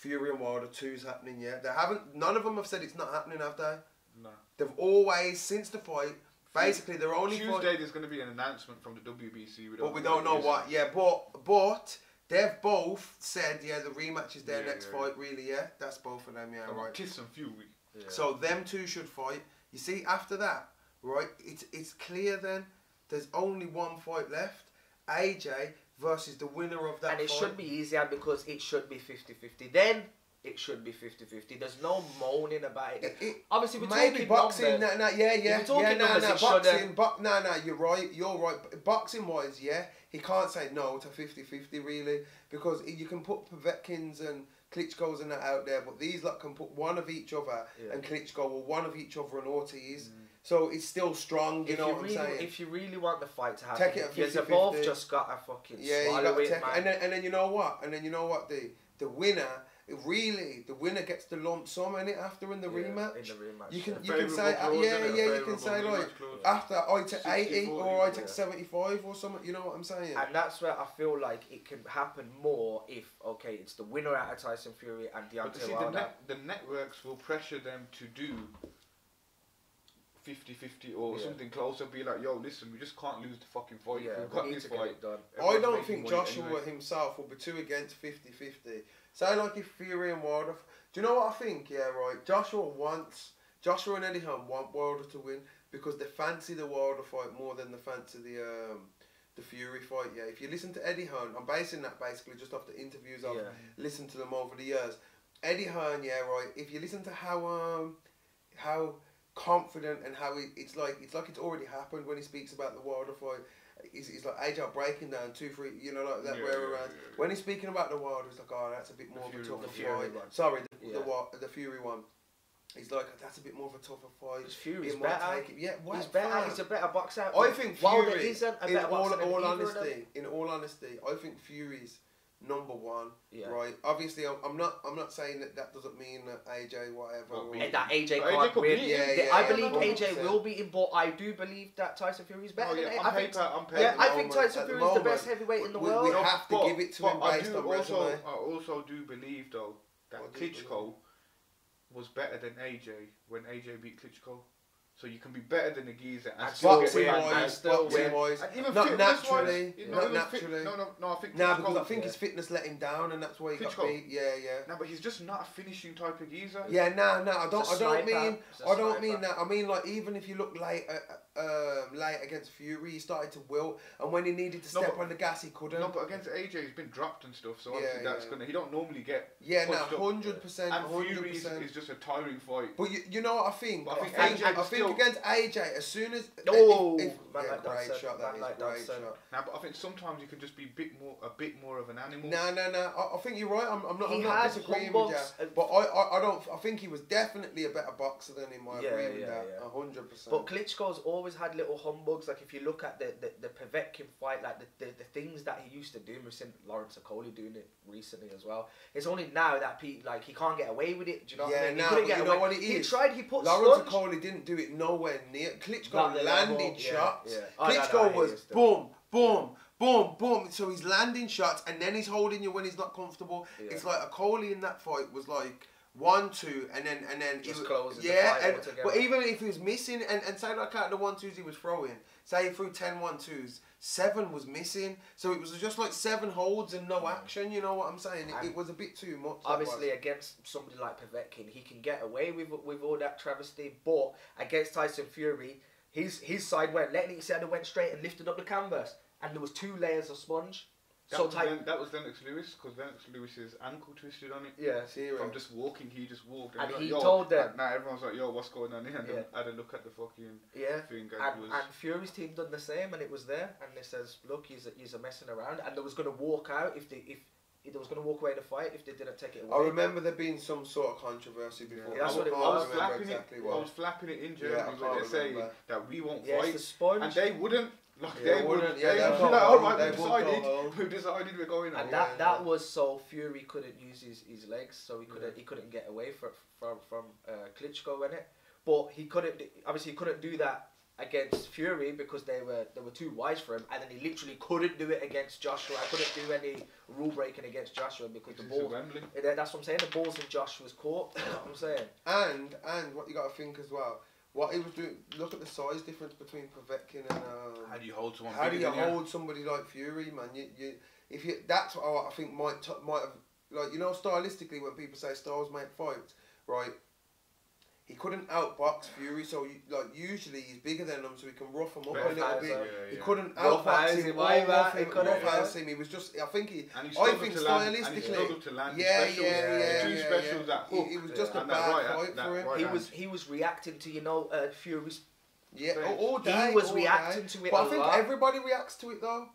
C: Fury and Wilder 2's happening yet. They haven't. None of them have said it's not happening, have they?
B: No.
C: They've always, since the fight, basically they're only.
B: Tuesday there's going to be an announcement from the WBC.
C: But we don't know what. Yeah, but they've both said the rematch is their next fight. Really, that's both of them. Yeah, right.
B: Kiss and Fury.
C: Yeah. So them two should fight. You see, after that, right? It's clear then. There's only one fight left. AJ versus the winner of that
A: and it
C: fight.
A: should be easier because it should be 50-50. Then it should be 50-50. There's no moaning about it. Obviously, we're
C: maybe
A: talking
C: boxing.
A: numbers.
C: Boxing. You're right. You're right. Boxing wise, he can't say no to 50-50 really, because you can put Povetkin's and Klitschko's and that out there, but these lot can put one of each other and Klitschko, or one of each other and Ortiz. So it's still strong, you know what I'm saying?
A: If you really want the fight to happen,
C: take it at 50-50.
A: You've both just got to fucking swallow it, man.
C: And then you know what? The winner, the winner gets the lump sum in it after in the rematch.
A: In the rematch.
C: You can say you can say like after I take 80 or I take 75 or something. You know what I'm saying?
A: And that's where I feel like it can happen more if it's the winner out of Tyson Fury and Deontay Wilder.
B: The networks will pressure them to do 50-50 or something closer. Be like, yo, listen, we just can't lose the fucking fight. We've got this fight
A: done.
C: I don't think Joshua himself will be too against 50-50. Say like if Fury and Wilder. Do you know what I think? Yeah, right. Joshua and Eddie Hearn want Wilder to win because they fancy the Wilder fight more than they fancy the Fury fight. Yeah. If you listen to Eddie Hearn, I'm basing that basically just off the interviews I've listened to them over the years. Eddie Hearn, if you listen to how confident and how it's like it's already happened when he speaks about the Wilder fight. He's like AJ breaking down 2-3, you know, like that way around. When he's speaking about the Wilder, he's like, oh, that's a bit more of a tougher fight. Sorry, the Fury one. He's like, that's a bit more of a tougher fight.
A: Because Fury's better. He's better.
C: Fine.
A: He's a better boxer.
C: I think Fury,
A: Wilder isn't a better boxer
C: in all honesty, I think Fury's number one, right? Obviously, I'm not saying that doesn't mean that AJ whatever.
A: And that AJ can't win. I believe
C: 100%.
A: AJ will beat him, but I do believe that Tyson Fury is better.
B: On paper,
A: I think Tyson Fury is the best heavyweight in the world.
C: We have to give it to him based on resume.
B: I also do believe though that Klitschko was better than AJ when AJ beat Klitschko. So you can be better than a geezer and still
C: boxing-wise, not naturally.
B: I think
C: because I think his fitness let him down, and that's why he got beat. Yeah.
B: No, but he's just not a finishing type of geezer.
C: Yeah, I don't mean that. I mean like even if you look late against Fury, he started to wilt, and when he needed to step on the gas, he couldn't.
B: No, but against AJ, he's been dropped and stuff, so obviously that's gonna. He don't normally get.
C: 100%.
B: And Fury is just a tiring fight.
C: But you know what I think?
B: But
C: I think against AJ, as soon as
A: great
C: shot.
B: Now, but I think sometimes you can just be a bit more of an animal.
C: No. I think you're right. I'm not disagreeing with you. But I think he was definitely a better boxer than him. I agree with that 100%.
A: But Klitschko's always had little humbugs. Like if you look at the Povetkin fight, like the things that he used to do. We've seen Lawrence Okoli doing it recently as well. It's only now that he can't get away with it. Do you know what I mean?
C: You know what it is?
A: He tried. He put
C: Lawrence Okoli didn't do it nowhere near. Klitschko landed shots. Klitschko was boom, boom, boom, boom. So he's landing shots and then he's holding you when he's not comfortable. It's like Okoli in that fight was like 1-2 and then
A: just closing
C: the fight altogether. But even if he was missing and say like out of the 1-2s he was throwing, say he threw 10 1-2s, 7 was missing, so it was just like 7 holds and no action. You know what I'm saying? It was a bit too much.
A: Obviously, against somebody like Povetkin, he can get away with all that travesty, but against Tyson Fury, his side went, went straight and lifted up the canvas, and there was 2 layers of sponge.
B: That was Lennox Lewis, because Lennox Lewis's ankle twisted on it.
A: Yeah,
B: from just walking, he just walked.
A: And he told them.
B: Now everyone's like, yo, what's going on here? And then had a look at the fucking thing.
A: And Fury's team done the same, and it was there. And they says, look, he's a messing around, and they was going to walk out if they was going to walk away in the fight if they didn't take it away.
C: I remember there being some sort of controversy before.
A: Yeah, that's what it was.
B: I was flapping it in Germany when they say that we won't fight,
A: the sponge.
B: and they wouldn't.
C: They wouldn't. They'd be like,
B: alright, we decided we're going on.
A: And that was so Fury couldn't use his legs, so he couldn't get away from Klitschko in it. But he couldn't do that against Fury because they were too wise for him, and then he literally couldn't do it against Joshua. I couldn't do any rule breaking against Joshua because the ball. That's what I'm saying. The ball's in Joshua's court. You know what I'm saying.
C: And what you got to think as well. What he was doing. Look at the size difference between Povetkin and.
B: How do you hold someone?
C: How do you hold somebody like Fury, man? That's what I think might have, like, you know, stylistically when people say styles make fights, right? He couldn't outbox Fury, so usually he's bigger than him, so he can rough him up a little bit. He couldn't outbox him or rough him. He was just, I think stylistically, it was just a bad fight for him.
A: He was reacting to Fury's.
C: Yeah, all day.
A: He was reacting to it.
C: But I think everybody reacts to it though.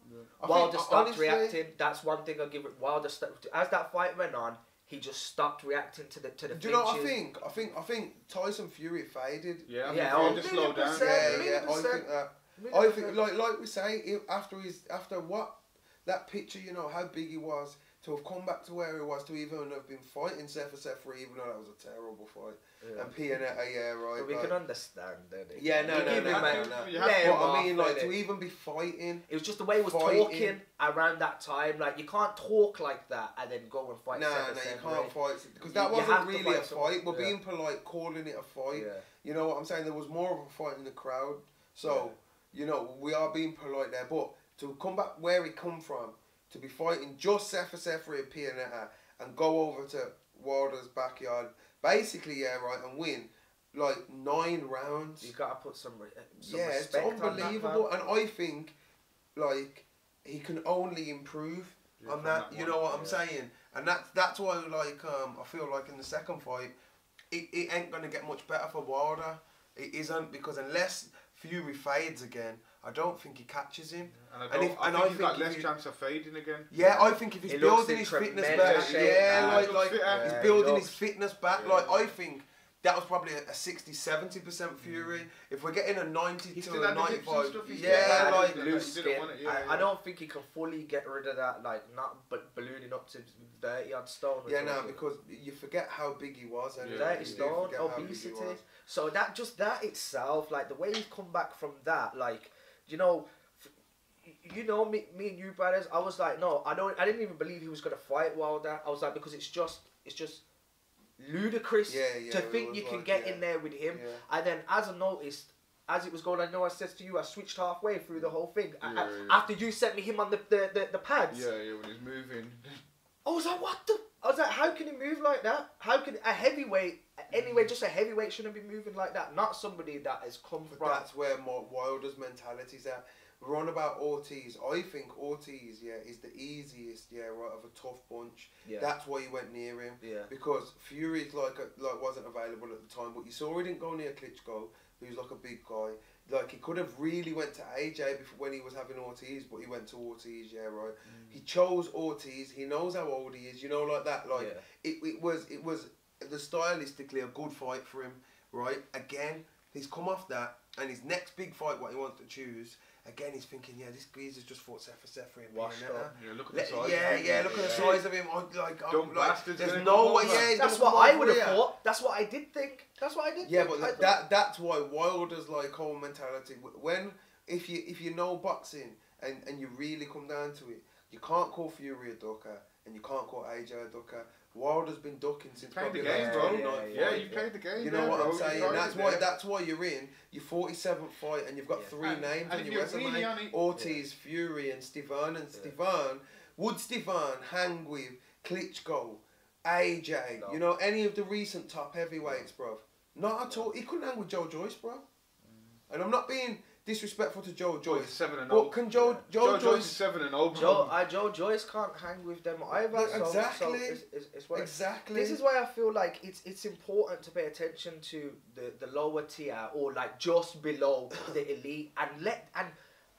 A: Wilder stopped reacting. That's one thing I'll give it. Wilder as that fight went on. He just stopped reacting to the. Do you know what I think?
C: I think Tyson Fury faded.
B: Yeah,
C: just slowed down. I think like we say after that picture, you know how big he was to have come back to where he was to even have been fighting Sefer, even though that was a terrible fight. Yeah. And Pianetta, right.
A: But we can understand, don't we?
C: Yeah, no. But I mean, like, to even be fighting.
A: It was just the way he was talking around that time. Like, you can't talk like that and then go and fight.
C: No, you can't fight. Because that wasn't really a fight. We're being polite, calling it a fight. Yeah. You know what I'm saying? There was more of a fight in the crowd. So, you know, we are being polite there. But to come back where he come from, to be fighting just Sefer and Pianetta and go over to Wilder's backyard, basically, and win like 9 rounds.
A: You gotta put some
C: it's
A: respect
C: unbelievable,
A: on that,
C: and I think like he can only improve on that. You know what I'm saying? And that's why I feel like in the second fight, it ain't gonna get much better for Wilder. It isn't, because unless Fury fades again, I don't think he catches him.
B: And I think he's got less chance of fading again.
C: Yeah, I think if he's building his fitness back, he's building his fitness back. Like, I think that was probably a 60-70% Fury. If we're getting a 90 to a 95,
A: loose skin. I don't think he can fully get rid of that, like, not ballooning up to 30 odd stone.
C: Because you forget how big he was. And
A: 30 stone, obesity. So that itself, like, the way he's come back from that, like, you know, me and you brothers, I was like, no, I didn't even believe he was gonna fight Wilder. I was like, because it's just ludicrous to think you can get in there with him. And then as I noticed, as it was going, I know I said to you, I switched halfway through the whole thing. After you sent me him on the pads.
B: Yeah, when he's moving.
A: I was like, what the? I was like, how can he move like that? How can a heavyweight, anyway, just a heavyweight shouldn't be moving like that? Not somebody that has come from.
C: That's where Wilder's mentality's at. We're on about Ortiz. I think Ortiz, is the easiest, of a tough bunch. Yeah. That's why you went near him. Yeah. Because Fury's wasn't available at the time, but you saw he didn't go near Klitschko, who's like a big guy. Like, he could have really went to AJ when he was having Ortiz, but he went to Ortiz, He chose Ortiz. He knows how old he is, like that. Like, it was stylistically a good fight for him, right? Again, he's come off that, and his next big fight, what he wants to choose. Again, he's thinking, this geezer's just fought Sefer and
B: washed up. Look at the size.
C: Look at the size of him.
B: There's
C: no way.
A: That's what I would have thought. That's what I did think.
C: Yeah, but that's why Wilder's whole mentality. If you know boxing and you really come down to it, you can't call Fury a ducker and you can't call AJ a ducker. Wilder's been ducking since
B: probably the game, bro. You played the game.
C: You know what I'm saying? That's why you're in your 47th fight and you've got 3 names on your resume: really Ortiz, Fury, and Stivan. And Stivan, would Stivan hang with Klitschko, AJ? No. You know, any of the recent top heavyweights, bro? Not at all. He couldn't hang with Joe Joyce, bro. And I'm not being disrespectful to Joe Joyce.
B: 7-0.
C: But can Joe Joyce
B: is 7-0?
A: Joe Joyce can't hang with them either.
C: Exactly.
A: Exactly. This is why I feel like it's important to pay attention to the lower tier, or like just below the elite, and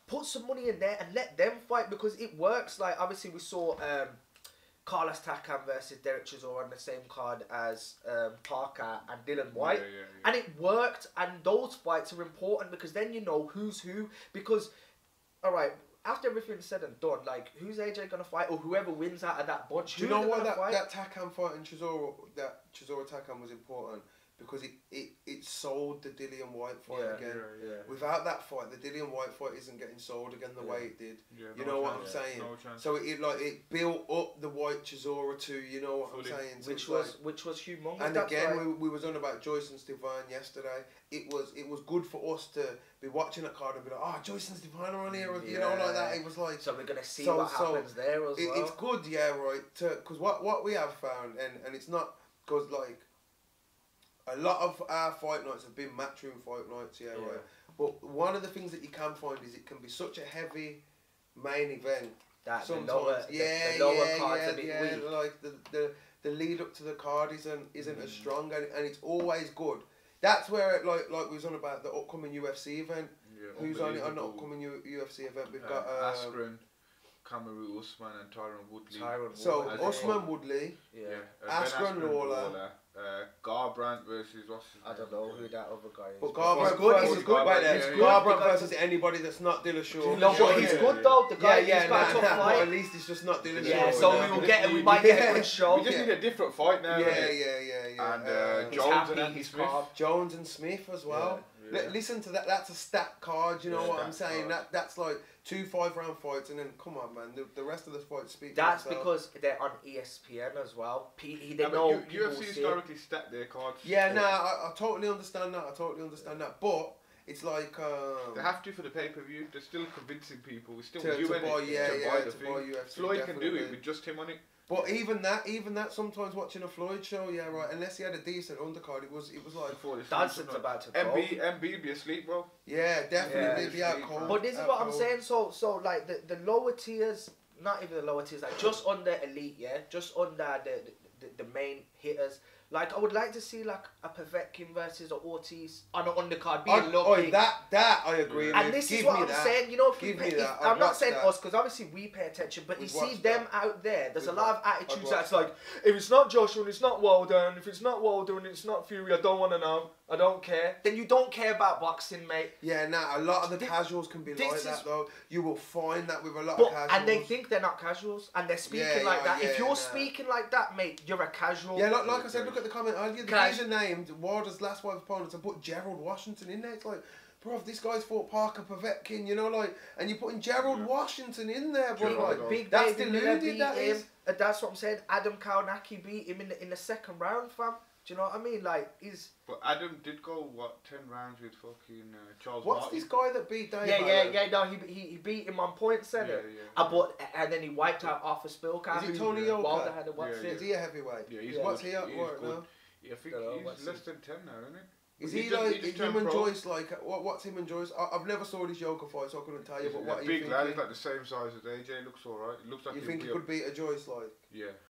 A: put some money in there and let them fight, because it works. Like, obviously we saw Carlos Takam versus Derek Chisora on the same card as Parker and Dillian Whyte. And it worked, and those fights are important because then you know who's who. Because, alright, after everything's said and done, like, who's AJ going to fight, or whoever wins out of that bunch?
C: Do you know why that Takam fight and Chisora Takam was important? because it sold the Dillian Whyte fight again.
A: Yeah.
C: Without that fight, the Dillian Whyte fight isn't getting sold again the way it did.
B: Yeah,
C: You
B: no
C: know what I'm
B: chance.
C: saying?
B: No chance.
C: So it built up the Whyte Chisora too. You know what I'm saying? So
A: which was humongous.
C: and
A: That's
C: again,
A: right.
C: we was on about Joyce and Stefan yesterday. It was good for us to be watching that card and be like, oh, Joyce and Stefan are on here, you know, like that. It was like,
A: so we're gonna see what happens there as well.
C: It's good, yeah, right. Because what we have found, and it's not because like a lot of our fight nights have been matchroom fight nights, yeah, right. But one of the things that you can find is it can be such a heavy main event.
A: That
C: Sometimes,
A: the lower cards a bit weak.
C: Like the lead up to the card isn't as strong, and it's always good. That's where like we was on about the upcoming UFC event.
B: Yeah,
C: Who's on the upcoming UFC event? We've got
B: Askren, Kamaru Usman, and Tyron Woodley.
C: So Usman Woodley, Askren Lawler.
B: Garbrandt versus what's his name?
A: I don't know who that other guy is.
C: But Garbrandt is good right there. Garbrandt versus anybody that's not Dillashaw.
A: No, but he's good though. The guy, he's got a tough fight.
C: At least it's just not Dillashaw.
A: Yeah, so we might get a good show.
B: We just need a different fight now.
C: Yeah.
B: And Jones and Andy Smith.
C: Jones and Smith as well.
B: Yeah.
C: Listen to that. That's a stat card. You know what I'm saying?
B: Card.
C: That's like 2 5-round fights, and then come on, man. The rest of the fights speak.
A: That's because they're on ESPN as well. They know
B: UFC historically stack their cards.
C: Yeah, I totally understand that. But it's like
B: they have to for the pay-per-view. They're still convincing people. We're still
C: to buy
B: the thing.
C: UFC.
B: Floyd can do it with just him on it.
C: But even that, sometimes watching a Floyd show, yeah, right. Unless he had a decent undercard, it was like
A: Danson's about to go.
B: MB be asleep, bro.
C: Yeah, definitely be out cold.
A: But this is what I'm saying. So like the lower tiers, not even the lower tiers, like just under elite, yeah, just under the main hitters. Like I would like to see like a Povetkin versus an Ortiz on an undercard. Being lucky.
C: That I agree with.
A: And this is what I'm saying. You know, I'm not saying us because obviously we pay attention, but you see them out there. There's a lot of attitudes that's like, if it's not Joshua and it's not Wilder, and if it's not Wilder and it's not Fury, I don't want to know. I don't care. Then you don't care about boxing, mate.
C: Yeah, a lot of the casuals can be like that though. You will find that with a lot of casuals.
A: And they think they're not casuals, and they're speaking like that. If you're speaking like that, mate, you're a casual.
C: Yeah, like I said, look at the comment earlier. The guys are named Wilder's last 5 opponents and put Gerald Washington in there. It's like, bro, this guy's fought Parker Povetkin, you know, like, and you're putting Gerald Washington in there, bro. Like,
A: Big
C: that's
A: David
C: deluded. That is.
A: That's what I'm saying. Adam Kaunaki beat him in the second round, fam. Do you know what I mean? Like, he's...
B: But Adam did go, 10 rounds with fucking Charles
C: What's
B: Martin?
C: this guy that beat Dave?
A: No, he beat him on points, and and then he wiped out Arthur Spilka.
C: Is it Tony Yoka?
A: Wilder had a what's
C: Is he a heavyweight?
B: Yeah, he's
C: What's he at right now?
B: Yeah, I think he's less than 10 now, isn't he?
C: Is he like him and Joyce? Like what's him and Joyce? I've never saw this Yoka fight, so I couldn't tell you. But what are you thinking?
B: Big lad, he's like the same size as AJ. Looks alright. Looks like
C: you think he could beat a Joyce, like?
B: Yeah.